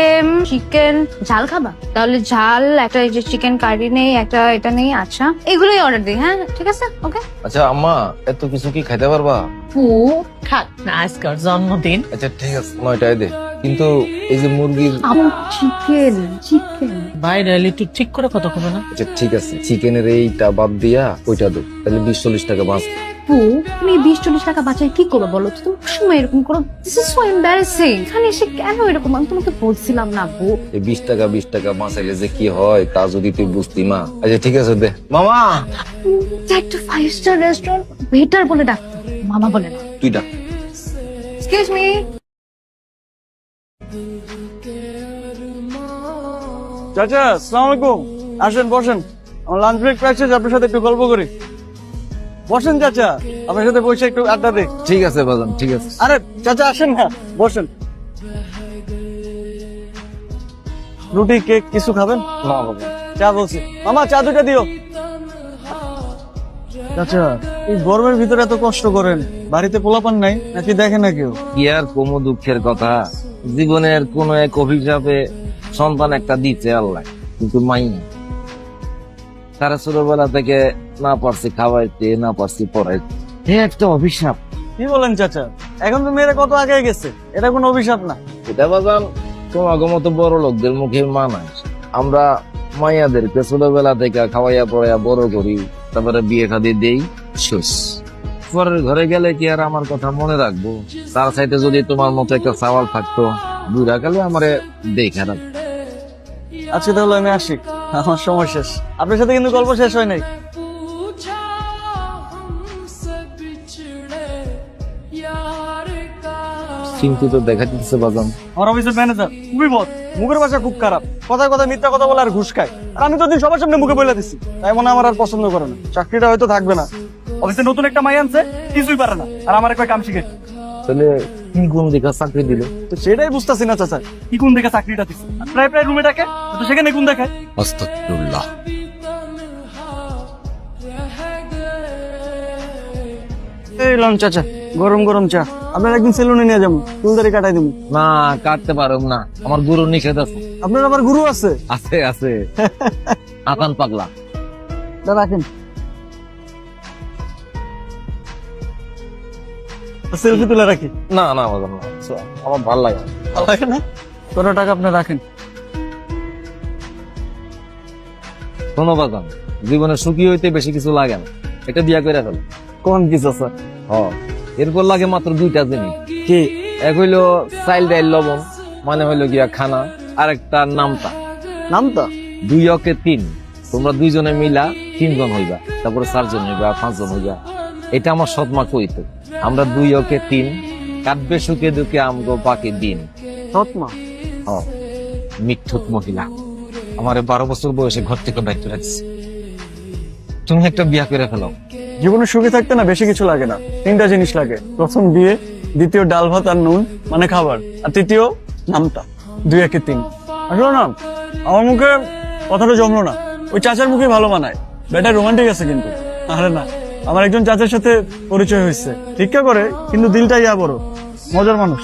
চিকেন ঝাল খাবা? তাহলে ঝাল একটা, এই যে চিকেন কারি নেই, একটা এটা নেই। আচ্ছা, এগুলোই অর্ডার দিই। হ্যাঁ ঠিক আছে, ওকে। আচ্ছা আম্মা, এত কিছু কি খাইতে পারবা? খাক না, আজকের জন্মদিন। আচ্ছা ঠিক আছে, 9টায় দে। কিন্তু এই যে মুরগির চিকেন বাইরে এলে একটু ঠিক করে কথা হবে না? আচ্ছা ঠিক আছে, চিকেনের এইটা বাদ দিয়া ওইটা দে, তাহলে 20-40 টাকা বাঁচ। তুমি 20-40 টাকা বাঁচায় কি করবো বলো তো? তুমি সময় এরকম করো, দিস ইজ সো এম্বারাসিং। এখানে এসে কেন এরকম? আমি তোমাকে বলছিলাম না বউ। এই 20 টাকা বাঁচাইলে যে কি হয় তা যদি তুই বুঝতি মা। আচ্ছা ঠিক আছে দে। মামা, একটা 5 স্টার রেস্টুরেন্ট ওয়েটার বলে ডাকতো, মামা বলে না। তুই ডাক। Excuse me. চাচা, আসসালামু আলাইকুম। আসেন বসেন, আমার লাঞ্চ ব্রেক পাইছে, আপনার সাথে একটু গল্প করি। বসেন চাচা, আপনার সাথে বসে একটু আড্ডা দিই। ঠিক আছে বাজান, ঠিক আছে। আরে চাচা আসেন না, বসেন। রুটি কেক কিছু খাবেন? না বাবা, চা বলছি। মামা চা দুটা দিও। চাচা এই গরমের ভিতরে এত কষ্ট করেন, বাড়িতে পোলাপান নাই নাকি দেখে না কেউ? কি আর কোনো দুঃখের কথা, জীবনের কোন এক অভিশাপে সন্তান একটা দিতে আল্লাহ, কিন্তু মাইয়া তারা ছোটবেলা থেকে না পারছি খাওয়াইতে, না পারছি পড়াইতে, এ একটা অভিশাপ। কি বলেন চাচা, এখন তো মেয়েরা কত আগে গেছে, এটা কোনো অভিশাপ না। এটা বাজান তোমাকে মতো বড় লোকদের মুখে মানায়। আমরা মাইয়াদেরকে ছোটবেলা থেকে খাওয়াইয়া পড়াইয়া বড় করি, তারপরে বিয়ে শাদী দেই, শেষ। পরের ঘরে গেলে কি আর আমার কথা মনে রাখবো? তার সাইতে যদি তোমার মতো একটা সওয়াল থাকতো, বুড়া কালে আমারে দেখে রাখ। আজকে তাহলে আমি আসি, আমার সময় শেষ। আপনার সাথে কিন্তু গল্প শেষ হয় নাই। চিন্তিত দেখা দিচ্ছে বাজান। আমার অফিসের ম্যানেজার খুবই বদ, মুখের ভাষা খুব খারাপ, কথায় কথায় মিথ্যা কথা বলে আর ঘুষ খায়। আর আমি তো দিন সবার সামনে মুখে বলে দিচ্ছি, তাই মনে হয় আমার আর পছন্দ করে না। চাকরিটা হয়তো থাকবে না। অফিসে নতুন একটা মাই আনছে, কিছুই পারে না, আর আমার কয় কাম শিখে। তাহলে কি গুণ দেখা চাকরি দিল? তো সেটাই বুঝতেছি না চাচা, কি কোন দেখে চাকরিটা দিচ্ছে। প্রায় প্রায় রুমে ডাকে, তো সেখানে কোন দেখায়। আস্তাগফিরুল্লাহ। এই লন চাচা, গরম গরম চা। আপনার একদিন সেলুনে নিয়ে যাবো, চুলদারি কাটাই দেবো। না, কাটতে পারব না, আমার গুরু নিষেধ আছে। আপনার আবার গুরু আছে? আছে আছে, আকান পাগলা। রাখেন, সেলফি তুলে রাখি। না না বাজান না, আমার ভাল লাগে না। ভালো লাগে না? কত টাকা আপনি রাখেন? শোনো বাজান, জীবনে সুখী হইতে বেশি কিছু লাগে না, এটা বিয়া করে ফেল। কোন কিছু স্যার? এরপর লাগে মাত্র দুইটা জিনিস। কি? এক হইলো চাইল ডাইল লবণ, মানে হইলো গিয়া খানা, আর একটা নামতা। নামটা? 2 অকে 3, তোমরা দুইজনে মিলা 3 জন হইবা, তারপরে 4 জন হইবা, 5 জন হইবা। এটা আমার সৎমা কইতো। আমরা 2 অকে 3, কাটবে সুখে দুঃখে আমগো বাকি দিন। সৎমা? মিথ্যুক মহিলা আমারে 12 বছর বয়সে ঘর থেকে বাইর করে দিচ্ছে। তুমি একটা বিয়া করে ফেলো। জীবনে সুখী থাকতে না বেশি কিছু লাগে না, 3টা জিনিস লাগে। প্রথম বিয়ে, দ্বিতীয় ডাল ভাত আর নুন মানে খাবার, আর তৃতীয় নামটা। 2 একে 3। আসলে না আমার মুখে কথাটা জমলো না, ওই চাচার মুখে ভালো মানায়। বেটা রোমান্টিক আছে কিন্তু। আরে না, আমার একজন চাচার সাথে পরিচয় হয়েছে, ভিক্ষা করে কিন্তু দিলটা ইয়া বড়, মজার মানুষ।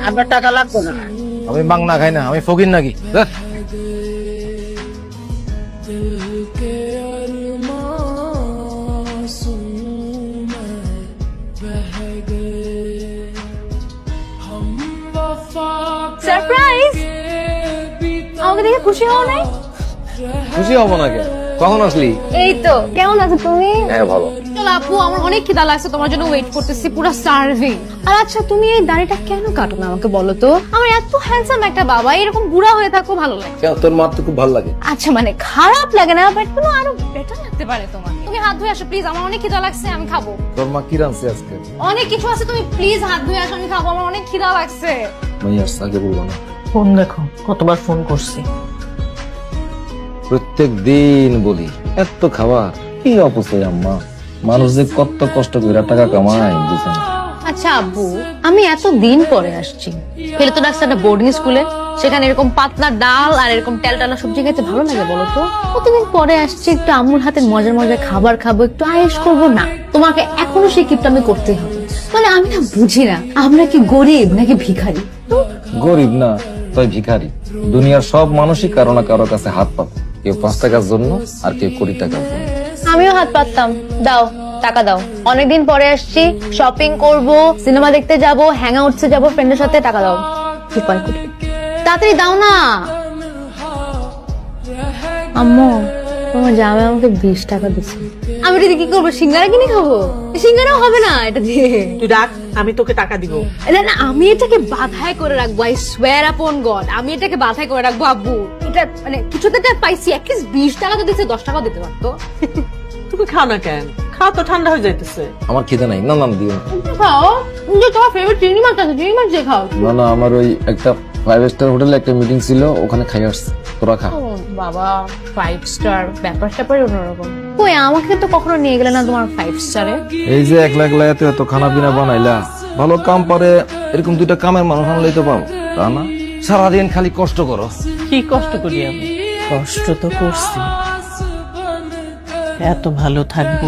আপনার টাকা লাগবে না। আমি বাংলা খাই না, আমি ফকির নাকি? সারপ্রাইজ! আমাকে দেখে খুশি হও নাই? খুশি হব না কেন? কখন আসলি? এই তো। কেমন আছো তুমি? হ্যাঁ ভালো। চলো আপু, আমার অনেক খিদা লাগছে, তোমার জন্য ওয়েট করতেছি, পুরো সার্ভিং। আর আচ্ছা, তুমি এই দাড়িটা কেন কাটো না আমাকে বলো তো? আমার এত হ্যান্ডসাম একটা বাবা, এরকম বুড়া হয়ে থাকো ভালো লাগে। কেন, তোর মার তো খুব ভালো লাগে। আচ্ছা মানে খারাপ লাগে না, বাট কোনো আরো বেটার লাগতে পারে তোমার। তুমি হাত ধুয়ে আসো প্লিজ, আমার অনেক খিদা লাগছে, আমি খাবো। তোর মা কি রাঁধছে আজকে? অনেক কিছু আছে, তুমি প্লিজ হাত ধুয়ে আসো, আমি খাবো, আমার অনেক খিদা লাগছে। মাইয়া আগে বলবো না। ফোন দেখো, কতবার ফোন করছি। প্রত্যেক দিন বলি এত খাবার কি অপচয় আম্মা, মানুষ যে কত কষ্ট করে টাকা কামায় বুঝে না। আচ্ছা আব্বু, আমি এত দিন পরে আসছি, ফেলে তো ডাকছে একটা বোর্ডিং স্কুলে, সেখানে এরকম পাতলা ডাল আর এরকম তেলটানা সবজি খেতে ভালো লাগে বলো তো? কতদিন পরে আসছি, একটু আম্মুর হাতের মজার মজার খাবার খাবো, একটু আয়েশ করবো না? তোমাকে এখনো সেই কিপটা আমি করতেই হবে। মানে আমি না বুঝি না, আমরা কি গরিব নাকি ভিখারি? গরিব না তাই ভিখারি। দুনিয়ার সব মানুষই কারো না কারো কাছে হাত পাত, কেউ 5 টাকার জন্য আর কেউ 20 টাকার জন্য। আমিও হাত পাততাম। দাও টাকা দাও, অনেকদিন পরে আসছি, শপিং করব, সিনেমা দেখতে যাব, হ্যাং আউটসে যাব ফ্রেন্ডের সাথে, টাকা দাও। উপায় করি, তাড়াতাড়ি দাও না। আম্মু, তোমার জামাই আমাকে 20 টাকা দিচ্ছে, আমি এটা দিয়ে কি করবো? সিঙ্গারা কিনে খাবো? সিঙ্গারাও হবে না এটা দিয়ে। তুই রাখ, আমি তোকে টাকা দিব। না না, আমি এটাকে বাধাই করে রাখবো, আই সোয়ার আপন গড, আমি এটাকে বাধাই করে রাখবো আব্বু। এটা মানে কিছুতে একটা পাইছি, অ্যাটলিস্ট 20 টাকা তো দিচ্ছে, 10 টাকাও দিতে পারতো। তুমি খাও না কেন? খাও তো, ঠান্ডা হয়ে যাইতেছে। আমার খিদে নাই। না না দিও না। খাও, যে তোমার ফেভারিট চিংড়ি মাছ আছে, চিংড়ি মাছ দিয়ে খাও। না না, আমার ওই একটা 5 স্টার হোটেলে একটা মিটিং ছিল, ওখানে খাই আসছে, তোরা খা। বাবা 5 স্টার, ব্যাপার স্যাপারই অন্যরকম। কই আমাকে তো কখনো নিয়ে গেলে না তোমার 5 স্টারে। এই যে একলা একলা এত খানা পিনা বানাইলা, ভালো কাম পারে এরকম দুইটা কামের মানুষ আনলেই তো পাবো, তা না? সারাদিন খালি কষ্ট করো। কি কষ্ট করি আমি? কষ্ট তো করছি, এত ভালো থাকবো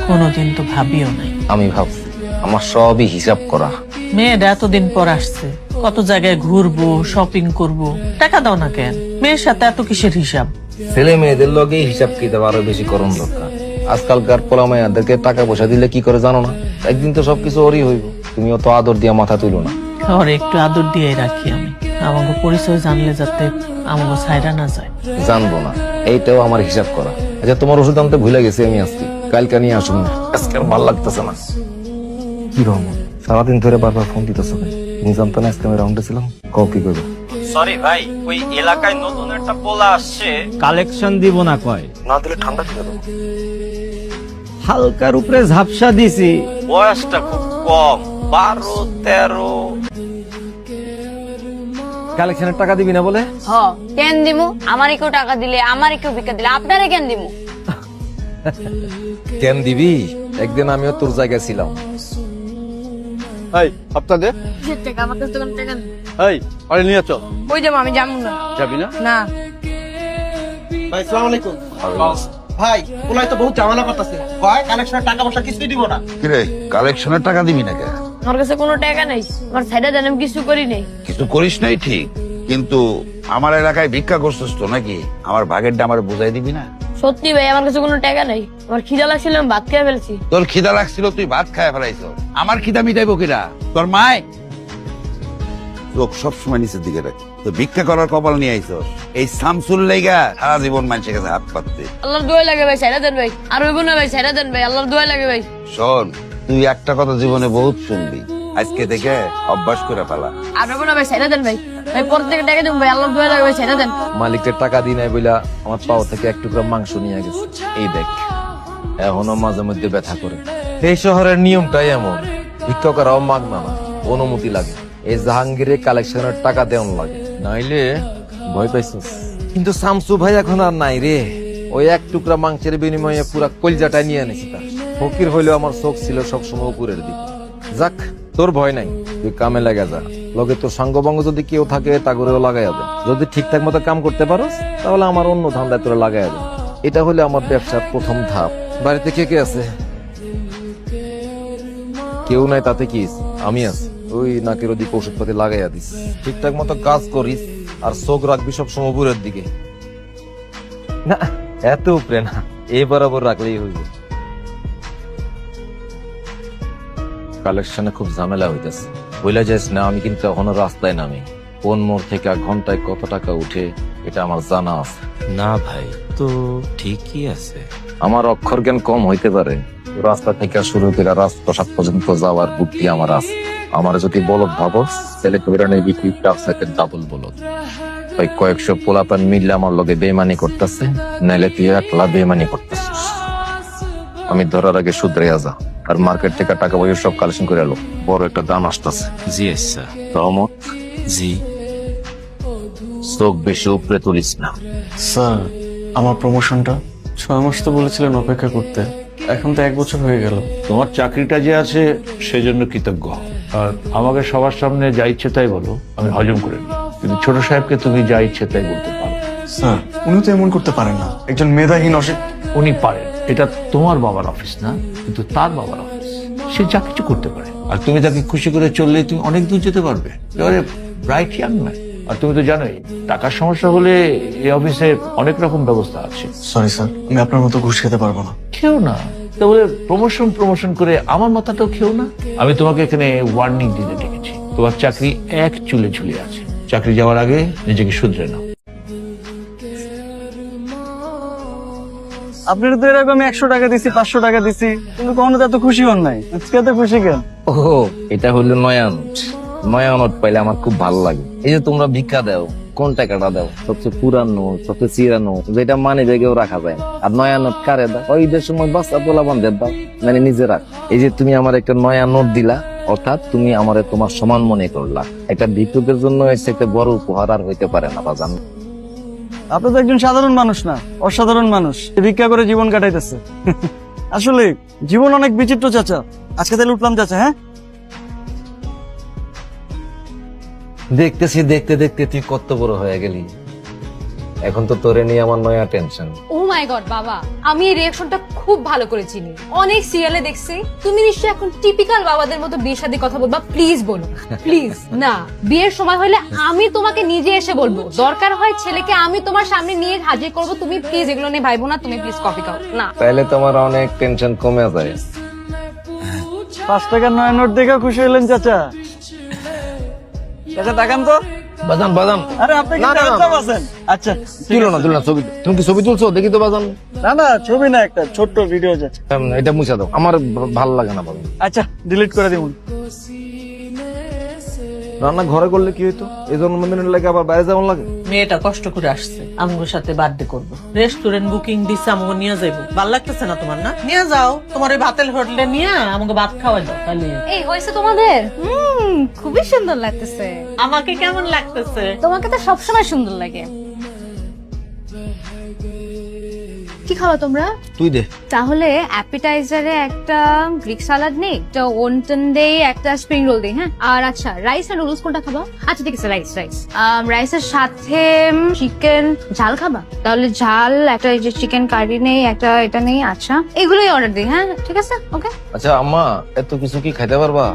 কোনোদিন তো ভাবিও নাই। আমি ভাবছি আমার সবই হিসাব করা। মেয়েটা এতদিন পর আসছে, কত জায়গায় ঘুরবো, শপিং করব, টাকা দাও না কেন? মেয়ের সাথে এত কিসের হিসাব? ছেলে মেয়েদের লগে হিসাব কিতাব আরো বেশি করণ দরকার। আজকালকার পোলা মাইয়াদেরকে টাকা পয়সা দিলে কি করে জানো না? একদিন তো সবকিছু ওরই হইব, তুমি অত আদর দিয়া মাথা তুলো না। ওর একটু আদর দিয়ে রাখি আমি, আমাকে পরিচয় জানলে যাতে আমাকে ছাইরা না যায়। জানবো না, এইটাও আমার হিসাব করা। আচ্ছা তোমার ওষুধ আনতে ভুলে গেছি আমি, আজকে কালকে নিয়ে আসুন না, আজকে আর ভালো লাগতেছে না। কি রহমান, সারাদিন ধরে বারবার ফোন দিতেছ কেন? তুমি জানতো না আজকে আমি রাউন্ডে ছিলাম? কও কি করবো? সরি ভাই, ওই এলাকায় নতুন একটা পোলা আসছে, কালেকশন দিব না কয়, না দিলে ঠান্ডা খেয়ে দেবো। হালকার উপরে ঝাপসা দিছি। বয়সটা খুব কম, 12-13। কালেকশনের টাকা দিবি না বলে? হ কেন দিমু? আমারই কেউ টাকা দিলে, আমারই কেউ ভিক্ষা দিলে, আপনারে কেন দিমু? কেন দিবি? একদিন আমিও তোর জায়গায় ছিলাম। এই আপনাদের টাকা আমার কাছে কোনো টাকা নেই। এই আরে নিয়ে চল। ওই যাবো, আমি যাবো না। যাবি না? না ভাই সালাম আলাইকুম। ভাই পোলাই তো বহুত ঝামেলা করতেছে, কয় কালেকশনের টাকা পয়সা কিছুই দিব না। কিরে কালেকশনের টাকা দিবি না কেন? আমার কাছে কোনো টাকা নাই, আমার সাইডে দেন, আমি কিছু করি নাই। কিছু করিস নাই ঠিক, কিন্তু আমার এলাকায় ভিক্ষা করছিস তো নাকি? আমার ভাগেরটা আমার বুঝাই দিবি না? সত্যি ভাই আমার কাছে কোনো টাকা নাই, আমার খিদা লাগছিল, আমি ভাত খেয়ে ফেলছি। তোর খিদা লাগছিল, তুই ভাত খায় ফেলাইছ। আমার খিদা মিটাইবো কিরা? তোর মায়? লোক সবসময় নিচের দিকে রাখে, তো ভিক্ষা করার কপাল নিয়ে আইছ। এই শামসুল লাইগা সারা জীবন মানুষের কাছে হাত পাততে। আল্লাহর দোয়া লাগে ভাই, সাইডা দেন ভাই, আর হইব না ভাই, সাইডা দেন ভাই, আল্লাহর দোয়া লাগে ভাই। শোন, তুই একটা কথা জীবনে বহুত শুনবি, আজকে থেকে অভ্যাস করে ফেলা। আর হইব না ভাই, সাইডা দেন ভাই, ভাই পর থেকে টাকা দেব ভাই, আল্লাহর দোয়া লাগে ভাই, সাইডা দেন। মালিকের টাকা দিই নাই বইলা আমার পাও থেকে এক টুকরা মাংস নিয়ে গেছে। এই দেখ, এখনো মাঝে মধ্যে ব্যথা করে। এই শহরের নিয়মটাই এমন, ভিক্ষা করাও মাগনা না, অনুমতি লাগে। এই জাহাঙ্গীরে কালেকশনের টাকা দেওয়ান লাগে, নাইলে ভয় পাইছিস। কিন্তু শামসু ভাই এখন আর নাই রে। ওই এক টুকরা মাংসের বিনিময়ে পুরা কলজাটা নিয়ে এনেছি তার। ফকির হইলেও আমার চোখ ছিল সবসময় উপরের দিকে। যাক, তোর ভয় নাই, তুই কামে লাগা যা। লগে তোর সঙ্গবঙ্গ যদি কেউ থাকে তা করেও লাগাইয়া দে। যদি ঠিকঠাক মতো কাম করতে পারোস তাহলে আমার অন্য ধান্দায় তোরা লাগাইয়া দে। এটা হলে আমার ব্যবসার প্রথম ধাপ। বাড়িতে কে কে আছে? কেউ নাই, তাতে কি হইছে? আমি আছি। ওই নাকের ওদিকে ওষুধপাতি লাগাইয়া দিস, ঠিকঠাক মতো কাজ করিস, আর চোখ রাখবি সবসময় উপরের দিকে। না এত উপরে না, এই বরাবর রাখলেই হইবে। কালেকশনে খুব ঝামেলা হইতেছে, বইলা যাস না। আমি কিন্তু এখনো রাস্তায় নামি, কোন মোড় থেকে ঘন্টায় কত টাকা উঠে এটা আমার জানা আছে। না ভাই, তো ঠিকই আছে। আমার অক্ষর জ্ঞান কম হইতে পারে, রাস্তা থেকে শুরু করে রাজপ্রসাদ পর্যন্ত যাওয়ার বুদ্ধি আমার আছে। আমার যদি বলদ ভাবস তাহলে কবিরানের বিক্রি ডাবল বলদ। ওই কয়েকশো পোলাপান মিললে আমার লগে বেমানি করতেছে, নাইলে তুই একলা বেমানি করতেছিস। আমি ধরার আগে শুধরাইয়া যা, আর মার্কেট থেকে টাকা পয়সা সব কালেকশন করে এলো। বড় একটা দাম আসতেছে। জি আচ্ছা। রহমত, জি। চোখ বেশি উপরে তুলিস না। স্যার আমার প্রমোশনটা 6 মাস তো বলেছিলেন অপেক্ষা করতে, এখন তো 1 বছর হয়ে গেল। তোমার চাকরিটা যে আছে সেজন্য কৃতজ্ঞ হও। আর আমাকে সবার সামনে যা ইচ্ছে তাই বলো, আমি হজম করে নিই। কিন্তু ছোট সাহেবকে তুমি যা ইচ্ছে তাই বলতে পারো। স্যার উনি তো এমন করতে পারেন না, একজন মেধাহীন উনি পারেন, এটা তোমার বাবার অফিস না, কিন্তু তার বাবার অফিস। সে যা কিছু করতে পারে, আর তুমি তাকে খুশি করে চললে তুমি অনেক দূর যেতে পারবে। এবারে ব্রাইট ইয়াং ম্যান, আর তুমি তো জানোই টাকার সমস্যা হলে এই অফিসে অনেক রকম ব্যবস্থা আছে। সরি স্যার, আমি আপনার মতো ঘুষ খেতে পারবো না। খেও না, তা বলে প্রমোশন করে আমার মাথাটাও খেও না। আমি তোমাকে এখানে ওয়ার্নিং দিতে ডেকেছি, তোমার চাকরি এক চুলে ঝুলে আছে। চাকরি যাওয়ার আগে নিজেকে শুধরে নাও। আপনার তো এরকম 100 টাকা দিছি, 500 টাকা দিছি, কিন্তু কখনো তো এত খুশি হন নাই। আজকে এত খুশি কেন? ও, এটা হলো নয়া নোট। নয়া নোট পাইলে আমার খুব ভালো লাগে। এই যে তোমরা ভিক্ষা দাও, কোন টাকাটা দাও? সবচেয়ে পুরানো, সবচেয়ে চিরানো, যেটা মানে বেগেও রাখা যায় না। আর নয়া নোট কারে দাও? ওই ঈদের সময় বাচ্চা পোলা বান্ধব দাও, মানে নিজে রাখ। এই যে তুমি আমার একটা নয়া নোট দিলা, অর্থাৎ তুমি আমারে তোমার সমান মনে করলা। একটা ভিক্ষুকের জন্য একটা বড় উপহার আর হইতে পারে না বাজান। আপনি তো একজন সাধারণ মানুষ না, অসাধারণ মানুষ, ভিক্ষা করে জীবন কাটাইতেছে। আসলে জীবন অনেক বিচিত্র চাচা। আজকে তাহলে উঠলাম চাচা, হ্যাঁ? দেখতেছি দেখতে দেখতে তুই কত বড় হয়ে গেলি। এখন তো তোরে নিয়ে আমার নয়া টেনশন। ও মাই গড বাবা, আমি এই রিঅ্যাকশনটা খুব ভালো করে চিনি, অনেক সিরিয়ালে দেখছি। তুমি নিশ্চয়ই এখন টিপিক্যাল বাবাদের মতো বিয়ের সাথে কথা বলবা। প্লিজ বলো, প্লিজ। না, বিয়ের সময় হলে আমি তোমাকে নিজে এসে বলবো, দরকার হয় ছেলেকে আমি তোমার সামনে নিয়ে হাজির করবো। তুমি প্লিজ এগুলো নিয়ে ভাইবো না, তুমি প্লিজ কফি খাও না। তাহলে তোমার অনেক টেনশন কমে যায়। 5 টাকার নয়া নোট দেখে খুশি হলেন চাচা? চাচা তাকান তো। বাজান বাজান, আরে আপনি কি না, না, না। চাচা আছেন? আচ্ছা তুলো না তুলো না ছবি। তুমি কি ছবি তুলছো? দেখি তো বাজান। না না, ছবি না, একটা ছোট্ট ভিডিও যাচ্ছে। এটা মুছা দাও, আমার ভালো লাগে না বাজান। আচ্ছা ডিলিট করে দিবুন। রান্না ঘরে করলে কি হইতো? এই জন্মদিনের লাগে আবার বাইরে যাওয়ার লাগে। মেয়েটা কষ্ট করে আসছে আমগোর সাথে বার্থডে করবো, রেস্টুরেন্ট বুকিং দিছে, আমগো নিয়ে যাইবো। ভাল লাগতেছে না তোমার না? নিয়ে যাও, তোমার ওই ভাতের হোটেলে নিয়ে আমাকে ভাত খাওয়াই দাও। তাহলে এই হয়েছে তোমাদের? খুবই সুন্দর লাগতেছে। আমাকে কেমন লাগতেছে? তোমাকে তো সবসময় সুন্দর লাগে। কি খাওয়া তোমরা? তুই দে। তাহলে অ্যাপিটাইজারে একটা গ্রিক সালাড নেই, একটা ওনটন দেই, একটা স্প্রিং রোল দেই, হ্যাঁ? আর আচ্ছা রাইস আর নুডলস কোনটা খাবা? আচ্ছা ঠিক আছে, রাইস। রাইসের সাথে চিকেন ঝাল খাবা? তাহলে ঝাল একটা, এই যে চিকেন কারি নেই, একটা এটা নেই। আচ্ছা এগুলোই অর্ডার দিই, হ্যাঁ ঠিক আছে, ওকে। আচ্ছা আম্মা, এত কিছু কি খাইতে পারবা?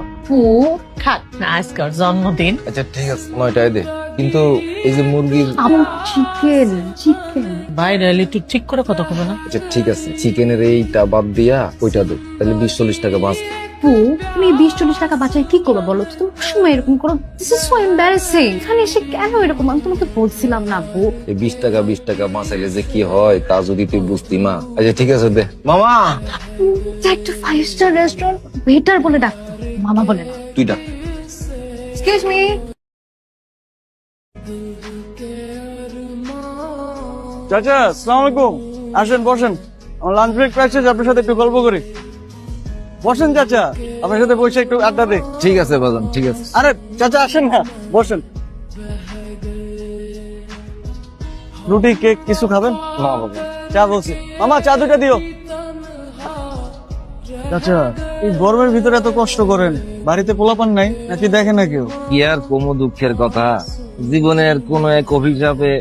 খাক না, আজকের জন্মদিন। আচ্ছা ঠিক আছে, 9টায় দে। কিন্তু এই যে মুরগির, চিকেন চিকেন বাইরে এলে একটু ঠিক করে কথা কবে না? আচ্ছা ঠিক আছে, চিকেনের এইটা বাদ দিয়া ওইটা দে, তাহলে 20-40 টাকা বাঁচ। তুমি 20-40 টাকা বাঁচায় কি করবে বলো তো? তুমি সময় এরকম করো, দিস ইজ সো এম্বারাসিং। এখানে এসে কেন এরকম? আমি তোমাকে বলছিলাম না বউ। এই 20 টাকা বাঁচাইলে যে কি হয় তা যদি তুই বুঝতি মা। আচ্ছা ঠিক আছে দে। মামা, একটা 5 স্টার রেস্টুরেন্ট ওয়েটার বলে ডাকতো, মামা বলে না। তুই ডাক। Excuse me. চাচা আসসালামু আলাইকুম। আসেন বসেন, আমার লাঞ্চ ব্রেক পাইছে, আপনার সাথে একটু গল্প করি। বসেন চাচা, আপনার সাথে বসে একটু আড্ডা দিই। ঠিক আছে বাজান, ঠিক আছে। আরে চাচা আসেন না, বসেন। রুটি কেক কিছু খাবেন? না বাবা, চা বলছি। মামা চা 2টা দিও। চাচা এই গরমের ভিতরে এত কষ্ট করেন, বাড়িতে পোলাপান নাই নাকি? দেখে না কেউ? কি আর কম দুঃখের কথা, জীবনের কোন এক অভিশাপে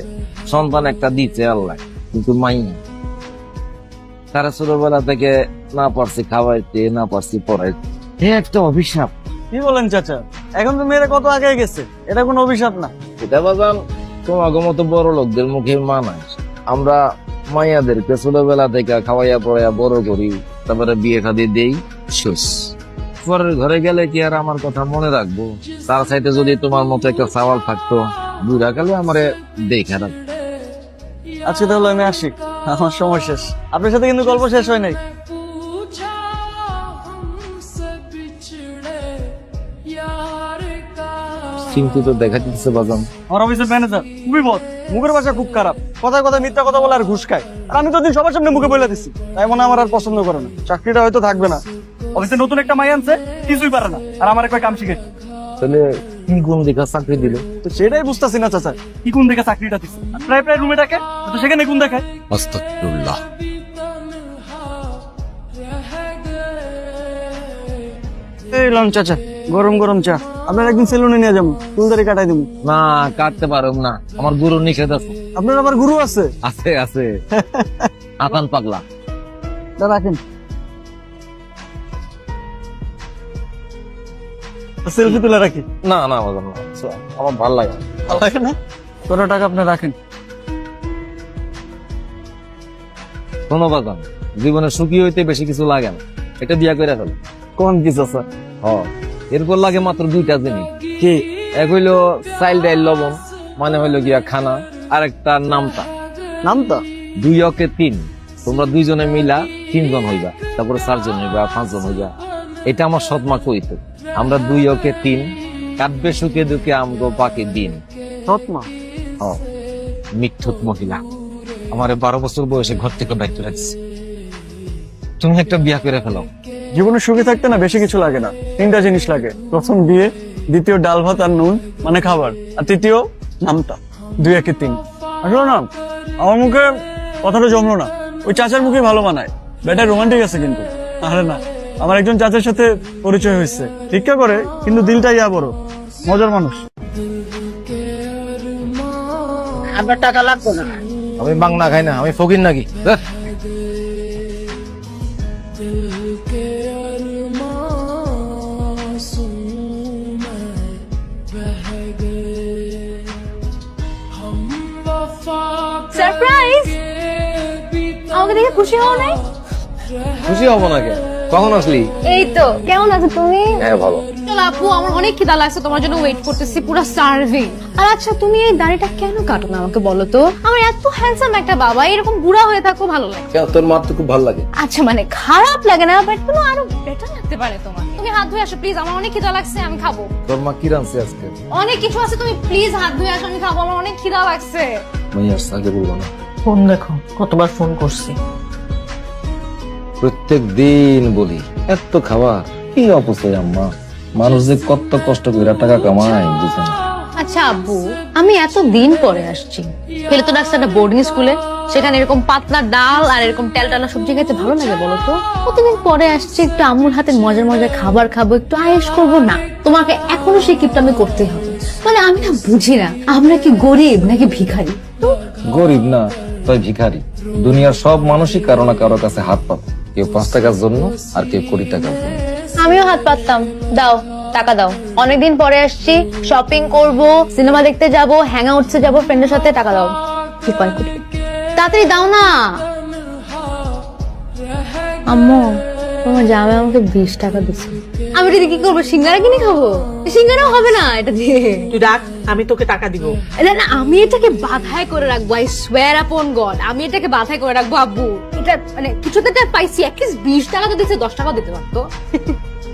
সন্তান একটা দিচ্ছে আল্লাহ, কিন্তু মাই না। তারা ছোটবেলা থেকে না পারছি খাওয়াইতে, না পারছি পড়াইতে, একটা অভিশাপ। কি বলেন চাচা? এখন তো মেয়েরা কত আগে গেছে, এটা কোনো অভিশাপ না। এটা বাজান তোমাকে মতো বড় লোকদের মুখে মানায়। আমরা মাইয়াদেরকে ছোটবেলা থেকে খাওয়াইয়া পড়াইয়া বড় করি, তারপরে বিয়ে শাদী দেই, শেষ। পরের ঘরে গেলে কি আর আমার কথা মনে রাখবো? তার সাইডে যদি তোমার মতো একটা সওয়াল থাকতো, বুড়া কালে আমারে দেখে রাখ। আজকে তাহলে আমি আসি, আমার সময় শেষ। আপনার সাথে কিন্তু গল্প শেষ হয় নাই। কিন্তু তো দেখা দিচ্ছে বাজান। আমার অফিসের ম্যানেজার খুবই বদ, মুখের ভাষা খুব খারাপ, কথায় কথায় মিথ্যা কথা বলে আর ঘুষ খায়। আর আমি তো দিন সবার সামনে মুখে বলে দিচ্ছি, তাই মনে হয় আমার আর পছন্দ করে না। চাকরিটা হয়তো থাকবে না। অফিসে নতুন একটা মাই আনছে, কিছুই পারে না, আর আমার একটা কাম শিখে। তাহলে কি গুণ দেখা চাকরি দিল? তো সেটাই বুঝতেছি না চাচা, কি কোন দেখে চাকরিটা দিচ্ছে। প্রায় প্রায় রুমে ডাকে, তো সেখানে কোন দেখায়। আস্তাগফিরুল্লাহ। এই লন চাচা, গরম গরম চা। আপনার একদিন সেলুনে নিয়ে যাবো, চুলদারি কাটাই দেবো। না কাটতে পারো না, আমার গুরু নিষেধ আছে। আপনার আবার গুরু আছে? আছে আছে, আতান পাগলা। তা রাখেন, সেলফি তুলে রাখি। না না বাজান না, আমার ভালো লাগে না। ভালো লাগে না? কত টাকা আপনি রাখেন? শোনো বাজান, জীবনে সুখী হইতে বেশি কিছু লাগে না, এটা বিয়া করে ফেলো। কোন কিছু স্যার? এরপর লাগে মাত্র 2টা জিনিস। কি? এক হইলো চাইল ডাইল লবণ, মানে হইলো গিয়া খানা, আর একটা নামতা। নামটা 2 অকে 3, তোমরা 2 জনে মিলা 3 জন হইবা, তারপরে 4 জন হইবা, 5 জন হইবা। এটা আমার সৎমা কইতো। আমরা 2 অকে 3, কাটবে সুখে দুঃখে আমগো বাকি দিন। সৎমা? মিথ্যুক মহিলা আমারে 12 বছর বয়সে ঘর থেকে বাইর করে দিচ্ছে। তুমি একটা বিয়া করে ফেলো। জীবনে সুখী থাকতে না বেশি কিছু লাগে না, 3টা জিনিস লাগে। প্রথম বিয়ে, দ্বিতীয় ডাল ভাত আর নুন মানে খাবার, আর তৃতীয় নামটা। 2 একে 3। আসলে না আমার মুখে কথাটা জমলো না। ওই চাচার মুখে ভালো মানায়, বেটা রোমান্টিক আছে কিন্তু। আরে না, আমার একজন চাচার সাথে পরিচয় হয়েছে, ভিক্ষা করে কিন্তু দিলটা ইয়া বড়, মজার মানুষ। আপনার টাকা লাগবে না। আমি বাংলা খাই না, আমি ফকির নাকি? ধ্যাৎ। সারপ্রাইজ! আমাকে দেখে খুশি হও নাই? খুশি হব না কেন? কখন আসলি? এই তো, কেমন আছো তুমি? হ্যাঁ ভালো। চলো আপু, আমার অনেক খিদা লাগছে, তোমার জন্য ওয়েট করতেছি, পুরো সার্ভিং। আর আচ্ছা, তুমি এই দাড়িটা কেন কাটো না আমাকে বলো তো? আমার এত হ্যান্ডসাম একটা বাবা, এরকম বুড়া হয়ে থাকো ভালো লাগে। কেন, তোর মার তো খুব ভালো লাগে। আচ্ছা মানে খারাপ লাগে না, বাট কোনো আরো বেটার লাগতে পারে তোমার। তুমি হাত ধুয়ে আসো প্লিজ, আমার অনেক খিদা লাগছে, আমি খাবো। তোর মা কি রাঁধছে আজকে? অনেক কিছু আছে, তুমি প্লিজ হাত ধুয়ে আসো, আমি খাবো, আমার অনেক খিদা লাগছে। মাইয়া আগে বলবো না। ফোন দেখো, কতবার ফোন করছি। প্রত্যেক দিন বলি এত খাবার কি অপচয় আম্মা। মানুষ যে কত কষ্ট করে টাকা কামায় বুঝে না। আচ্ছা আব্বু, আমি এত দিন পরে আসছি, ফেলে তো ডাকছে একটা বোর্ডিং স্কুলে, সেখানে এরকম পাতলা ডাল আর এরকম তেলটানা সবজি খেতে ভালো লাগে বলো তো? কতদিন পরে আসছি, একটু আম্মুর হাতের মজার মজার খাবার খাবো, একটু আয়েশ করবো না? তোমাকে এখনো সেই কিপটা আমি করতেই হবে। মানে আমি না বুঝি না, আমরা কি গরিব নাকি ভিখারি? গরিব না, তাই ভিখারি। দুনিয়ার সব মানুষই কারো না কারো কাছে হাত পাত, কেউ 5 টাকার জন্য আর কেউ 20 টাকার জন্য। আমিও হাত পাততাম। দাও টাকা দাও, অনেকদিন পরে আসছি, শপিং করব, সিনেমা দেখতে যাব, হ্যাং আউটসে যাবো ফ্রেন্ডের সাথে, টাকা দাও। কি কয় কোটি, তাড়াতাড়ি দাও না। আম্মু, তোমার জামাই আমাকে 20 টাকা দিচ্ছে, আমি এটা দিয়ে কি করবো? সিঙ্গারা কিনে খাবো? সিঙ্গারাও হবে না এটা দিয়ে। তুই রাখ, আমি তোকে টাকা দিব। না না, আমি এটাকে বাধাই করে রাখবো, আই সোয়ার আপন গড, আমি এটাকে বাধাই করে রাখবো আব্বু। এটা মানে কিছুতে পাইছি, অ্যাটলিস্ট 20 টাকা তো দিচ্ছে, 10 টাকাও দিতে পারতো।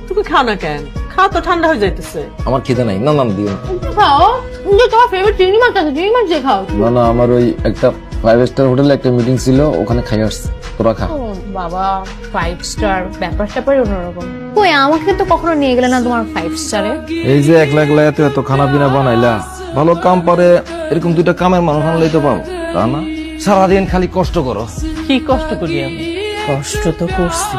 তুমি খাও না কেন? খাও তো, ঠান্ডা হয়ে যাইতেছে। আমার খিদে নাই। না না দিও না। খাও, যে তোমার ফেভারিট চিংড়ি মাছ আছে, চিংড়ি মাছ দিয়ে খাও। না না, আমার ওই একটা 5 স্টার হোটেলে একটা মিটিং ছিল, ওখানে খাই আসছি। তোরা খা। ও বাবা, 5 স্টার ব্যাপার স্যাপারই অন্যরকম। কই, আমাকে তো কখনো নিয়ে গেলে না তোমার 5 স্টারে। এই যে একলা একলা এত খানা পিনা বানাইলা, ভালো কাম পারে এরকম 2টা কামের মানুষ আনলেই তো পাবো, তা না? সারাদিন খালি কষ্ট করো। কি কষ্ট করি আমি? কষ্ট তো করছি,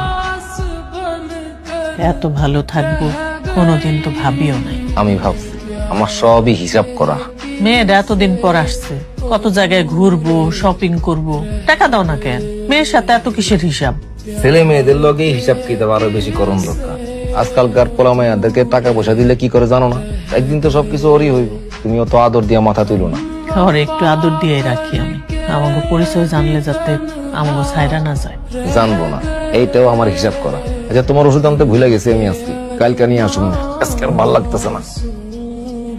এত ভালো থাকবো কোনোদিন তো ভাবিও নাই। আমি ভাবছি আমার সবই হিসাব করা। মেয়েরা এতদিন পর আসছে, কত জায়গায় ঘুরবো, শপিং করব, টাকা দাও না কেন? মেয়ের সাথে এত কিসের হিসাব? ছেলে মেয়েদের লগে হিসাব কিতাব আরো বেশি করণ দরকার। আজকালকার পোলা মাইয়াদেরকে টাকা পয়সা দিলে কি করে জানো না? একদিন তো সবকিছু ওরই হইব। তুমি অত আদর দিয়া মাথা তুলো না। ওর একটু আদর দিয়ে রাখি আমি, আমাকে পরিচয় জানলে যাতে আমাকে ছাইরা না যায়। জানবো না, এইটাও আমার হিসাব করা। আচ্ছা, তোমার ওষুধ আনতে ভুলে গেছি আমি আজকে, কালকে নিয়ে আসুন। আজকে আর ভালো লাগতেছে না।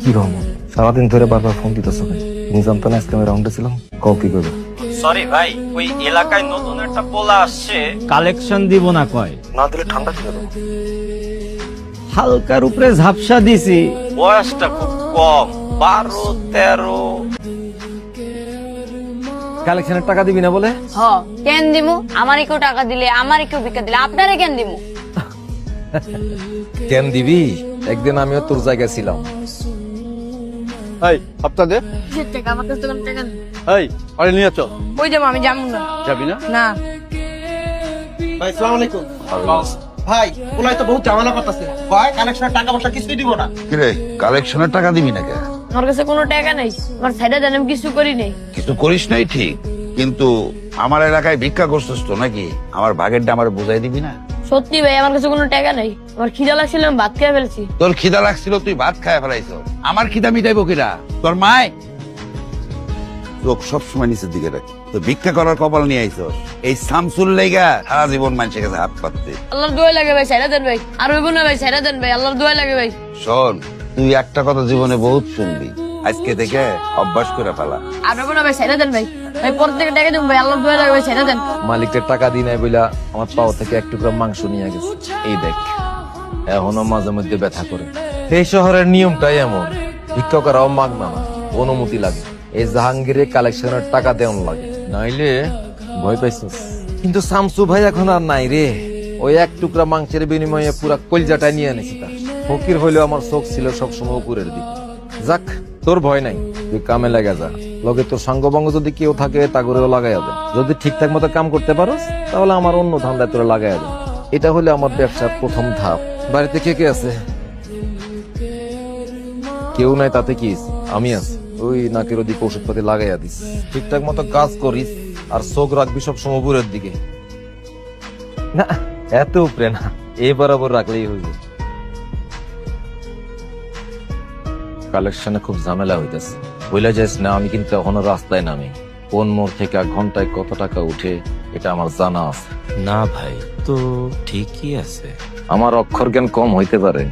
কি রহমান, সারাদিন ধরে বারবার ফোন দিতেছো, তুমি জানতো না আজকে আমি রাউন্ডে ছিলাম? কও কি করবে? সরি ভাই, ওই এলাকায় নতুন একটা পোলা আসছে, কালেকশন দিব না কয়। না দিলে ঠান্ডা ছিল তো। হালকার উপরে ঝাপসা দিছি। বয়সটা খুব কম, 12-13। কালেকশনের টাকা দিবি না বলে? হ, কেন দিমু? আমারই কেউ টাকা দিলে, আমারই কেউ ভিক্ষা দিলে, আপনারে কেন দিমু? কেন দিবি? একদিন আমিও তোর জায়গায় ছিলাম। এই হপ্তা দে, টাকা আমার কাছে কোনো টাকা নেই। এই আরে নিয়ে চল। ওই যাবো, আমি যাবো না। যাবি না? না। ভাই সালাম আলাইকুম। ভাই ওলাই তো বহুত ঝামেলা করতেছে, কয় কালেকশনের টাকা পয়সা কিছুই দিব না। কিরে, কালেকশনের টাকা দিবি না কে? আমার কাছে কোনো টাকা নেই, আমার সাইডে দেন, আমি কিছু করি নাই। কিছু করিস নাই ঠিক, কিন্তু আমার এলাকায় ভিক্ষা করছিস তো নাকি? আমার ভাগেরটা আমার বুঝাই দিবি না? সত্যি ভাই, আমার কাছে কোনো টাকা নেই, আমার খিদা লাগছিল, আমি ভাত খেয়ে ফেলছি। তোর খিদা লাগছিল, তুই ভাত খায় ফেলাইছ। আমার খিদা মিটাইবো কিরা? তোর মায়? লোক সবসময় নিচের দিকে রাখ, তো ভিক্ষা করার কপাল নিয়ে আইছ। এই শামসুল লাইগা সারা জীবন মানুষের কাছে হাত পাততে। আল্লাহর দোয়া লাগে ভাই, সাইডে দেন ভাই, আর হইব না ভাই, সাইডে দেন ভাই, আল্লাহর দোয়া লাগে ভাই। শোন, তুই একটা কথা জীবনে বহুত শুনবি, আজকে থেকে অভ্যাস করে ফেলা। আর হইব না ভাই, সাইডে দেন ভাই, ভাই পর থেকে টাকা দেন ভাই, আল্লাহর দোয়া লাগে ভাই, সাইডে দেন। মালিকের টাকা দিই নাই বইলা আমার পাও থেকে 1 টুকরা মাংস নিয়ে গেছে। এই দেখ, এখনো মাঝে মধ্যে ব্যথা করে। এই শহরের নিয়মটাই এমন, ভিক্ষা করাও মাগনা না, অনুমতি লাগে। এই জাহাঙ্গীরের কালেকশনের টাকা দেওয়ান লাগে, নাইলে ভয় পাইছিস। কিন্তু শামসু ভাই এখন আর নাই রে। ওই 1 টুকরা মাংসের বিনিময়ে পুরা কলজাটা নিয়ে এনেছি তার। ফকির হইলেও আমার চোখ ছিল সবসময় উপরের দিকে। যাক, তোর ভয় নাই, তুই কামে লাগা যা। লগে তোর সাঙ্গভঙ্গ যদি কেউ থাকে তা করেও লাগাইয়া দে। যদি ঠিকঠাক মতো কাম করতে পারোস তাহলে আমার অন্য ধান্দায় তোরা লাগাইয়া দে। এটা হলে আমার ব্যবসার প্রথম ধাপ। বাড়িতে কে কে আছে? কেউ নাই তাতে কি হইছে? আমি আছি। ওই নাকের ওদিকে ওষুধপাতি লাগাইয়া দিস। ঠিকঠাক মতো কাজ করিস আর চোখ রাখবি সব সময় উপরের দিকে। না এত উপরে না, এই বরাবর রাখলেই হইবে। কালেকশনে খুব ঝামেলা হইতেছে, বইলা যাইস না আমি কিন্তু এখনো রাস্তায় নামি। কোন মোড় থেকে ঘন্টায় কত টাকা উঠে এটা আমার জানা আছে। না ভাই, তো ঠিকই আছে। আমার অক্ষর জ্ঞান কম হইতে পারে,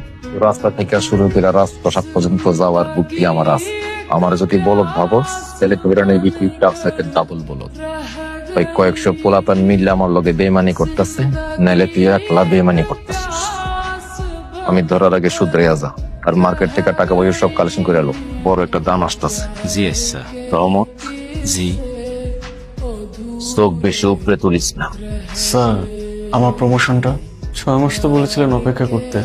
রাস্তা থেকে শুরু করে রাজপ্রসাদ পর্যন্ত যাওয়ার বুদ্ধি আমার আছে। আমার যদি বলদ ভাবস তাহলে কইরা নেবি তুই ডাবল বলদ। ওই কয়েকশো পোলাপান মিললে আমার লগে বেমানি করতেছে, নাইলে তুই একলা বেমানি করতেছিস। আমি ধরার আগে শুধরাইয়া যা, আর মার্কেট থেকে টাকা পয়সা সব কালেকশন করে এলো। বড় একটা দাম আসতেছে। জি আচ্ছা। রহমত, জি চোখ বেশি উপরে তুলিস না। স্যার, আমার প্রমোশনটা 6 মাস তো বলেছিলেন অপেক্ষা করতে,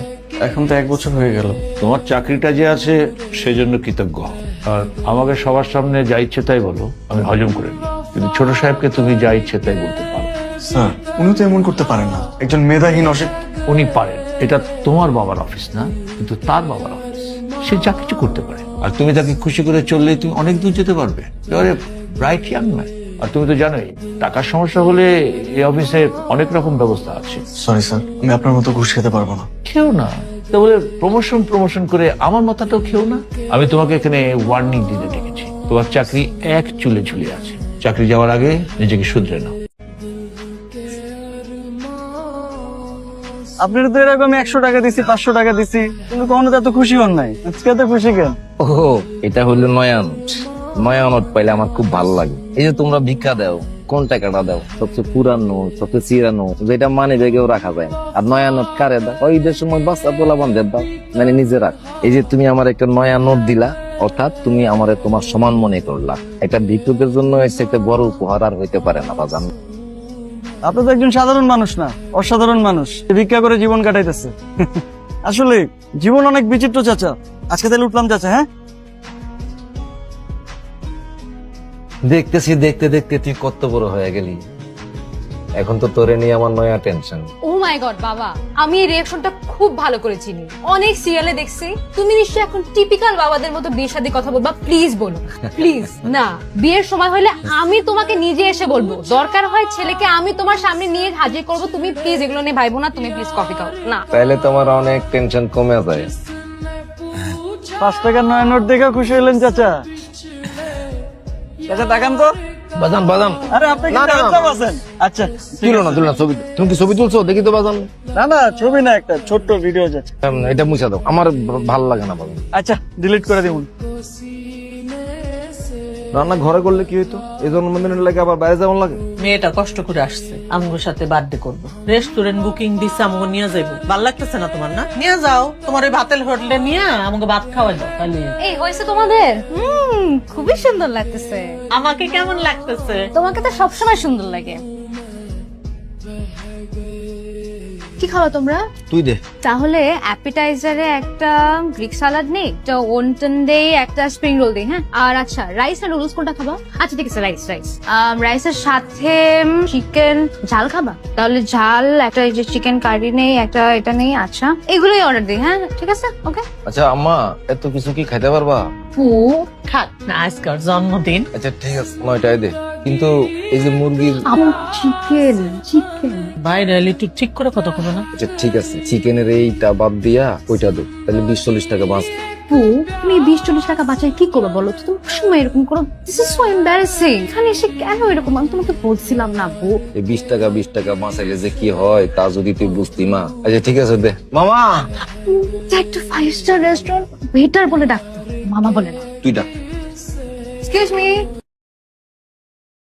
এখন তো 1 বছর হয়ে গেল। তোমার চাকরিটা যে আছে সেজন্য কৃতজ্ঞ হও। আর আমাকে সবার সামনে যা ইচ্ছে তাই বলো, আমি হজম করে নিই। কিন্তু ছোট সাহেবকে তুমি যা ইচ্ছে তাই বলতে পারো। স্যার, উনি তো এমন করতে পারেন না, একজন মেধাহীন উনি পারেন, এটা তোমার বাবার অফিস না, কিন্তু তার বাবার অফিস। সে যা কিছু করতে পারে, আর তুমি তাকে খুশি করে চললেই তুমি অনেক দূর যেতে পারবে। এবারে ব্রাইট ইয়াং ম্যান, আর তুমি তো জানোই টাকার সমস্যা হলে এই অফিসে অনেক রকম ব্যবস্থা আছে। সরি স্যার, আমি আপনার মতো ঘুষ খেতে পারবো না। খেও না, তা বলে প্রমোশন করে আমার মাথাটাও খেও না। আমি তোমাকে এখানে ওয়ার্নিং দিতে ডেকেছি, তোমার চাকরি এক চুলে ঝুলে আছে। চাকরি যাওয়ার আগে নিজেকে শুধরে নাও। আপনার তো এরকম 100 টাকা দিছি, 500 টাকা দিছি, কিন্তু কখনো তো এত খুশি হন নাই। আজকে এত খুশি কেন? ও এটা হলো নয়া নোট। নয়া নোট পাইলে আমার খুব ভালো লাগে। এই যে তোমরা ভিক্ষা দাও, কোন টাকাটা দাও? সবচেয়ে পুরানো, সবচেয়ে চিরানো, যেটা মানে জায়গায় রাখা যায় না। আর নয়া নোট কারে দাও? ওই ঈদের সময় বাচ্চা তোলা বান্ধব দাও, মানে নিজে রাখ। এই যে তুমি আমার একটা নয়া নোট দিলা, অর্থাৎ তুমি আমারে তোমার সমান মনে করলা। একটা ভিক্ষুকের জন্য এসে একটা বড় উপহার আর হইতে পারে না বাজান। আপনি তো একজন সাধারণ মানুষ না, অসাধারণ মানুষ, ভিক্ষা করে জীবন কাটাইতেছে। আসলে জীবন অনেক বিচিত্র চাচা। আজকে তাহলে উঠলাম চাচা। হ্যাঁ, দেখতেছি দেখতে দেখতে তুই কত বড় হয়ে গেলি। এখন তো তোরে নিয়ে আমার নয়া টেনশন। ও মাই গড বাবা, আমি এই রিঅ্যাকশনটা খুব ভালো করে চিনি, অনেক সিরিয়ালে দেখছি। তুমি নিশ্চয়ই এখন টিপিক্যাল বাবাদের মতো বিয়ের সাথে কথা বলবা। প্লিজ বলো, প্লিজ। না, বিয়ের সময় হলে আমি তোমাকে নিজে এসে বলবো, দরকার হয় ছেলেকে আমি তোমার সামনে নিয়ে হাজির করব। তুমি প্লিজ এগুলো নিয়ে ভাইবো না, তুমি প্লিজ কফি খাও না। তাইলে তোমার অনেক টেনশন কমে যায়। 5 টাকার নয়া নোট দেখে খুশি হলেন চাচা? চাচা তাকান তো। বাজান বাজান, আরে আপনি কি না, না, না। চাচা আছেন? আচ্ছা, তুলো না তুলো না ছবি। তুমি কি ছবি তুলছো? দেখি তো বাজান। না না, ছবি না, একটা ছোট্ট ভিডিও যাচ্ছে। এটা মুছা দাও, আমার ভালো লাগে না বাজান। আচ্ছা, ডিলিট করে দিবুন। রান্না ঘরে করলে কি হইতো? এই জন্মদিনের লাগে আবার বাইরে যাওয়ার লাগে। মেয়েটা কষ্ট করে আসছে, আমগোর সাথে বার্থডে করবো। রেস্টুরেন্ট বুকিং দিছে, আমগো নিয়ে যাইবো। ভাল লাগতেছে না তোমার? না নিয়ে যাও, তোমার ওই ভাতের হোটেলে নিয়ে আমাকে ভাত খাওয়াই দাও। তাহলে এই হয়েছে তোমাদের? খুবই সুন্দর লাগতেছে। আমাকে কেমন লাগতেছে? তোমাকে তো সবসময় সুন্দর লাগে। কি খাও তোমরা? তুই দে। তাহলে অ্যাপিটাইজারে একটা গ্রিক সালাড নেই, একটা ওনটন দেই, একটা স্প্রিং রোল দেই। হ্যাঁ, আর আচ্ছা রাইস আর নুডলস কোনটা খাবা? আচ্ছা ঠিক আছে, রাইস। রাইসের সাথে চিকেন ঝাল খাবা? তাহলে ঝাল একটা, এই যে চিকেন কারি নেই, একটা এটা নেই। আচ্ছা, এগুলোই অর্ডার দিই। হ্যাঁ ঠিক আছে, ওকে। আচ্ছা আম্মা, এত কিছু কি খাইতে পারবা? খাক না, আজকাল জন্মদিন। আচ্ছা ঠিক আছে, 9টায় দে। কিন্তু এই যে মুরগির, আমার চিকেন বাইরে এলে একটু ঠিক করে কথা বলো না। আচ্ছা ঠিক আছে, চিকেনের এইটা বাদ দিয়া ওইটা দে, তাহলে 20-40 টাকা বাঁচ। তুমি 20-40 টাকা বাঁচাই কি করবো বলো তো? তুমি সময় এরকম করো, দিস ইজ সো এম্বারাসিং। এখানে এসে কেন এরকম? আমি তোমাকে বলছিলাম না বউ। এই 20 টাকা বাঁচাইলে যে কি হয় তা যদি তুই বুঝতি মা। আচ্ছা ঠিক আছে দে। মামা, একটা 5 স্টার রেস্টুরেন্ট ওয়েটার বলে ডাকতো, মামা বলে না। তুই ডাক। Excuse me.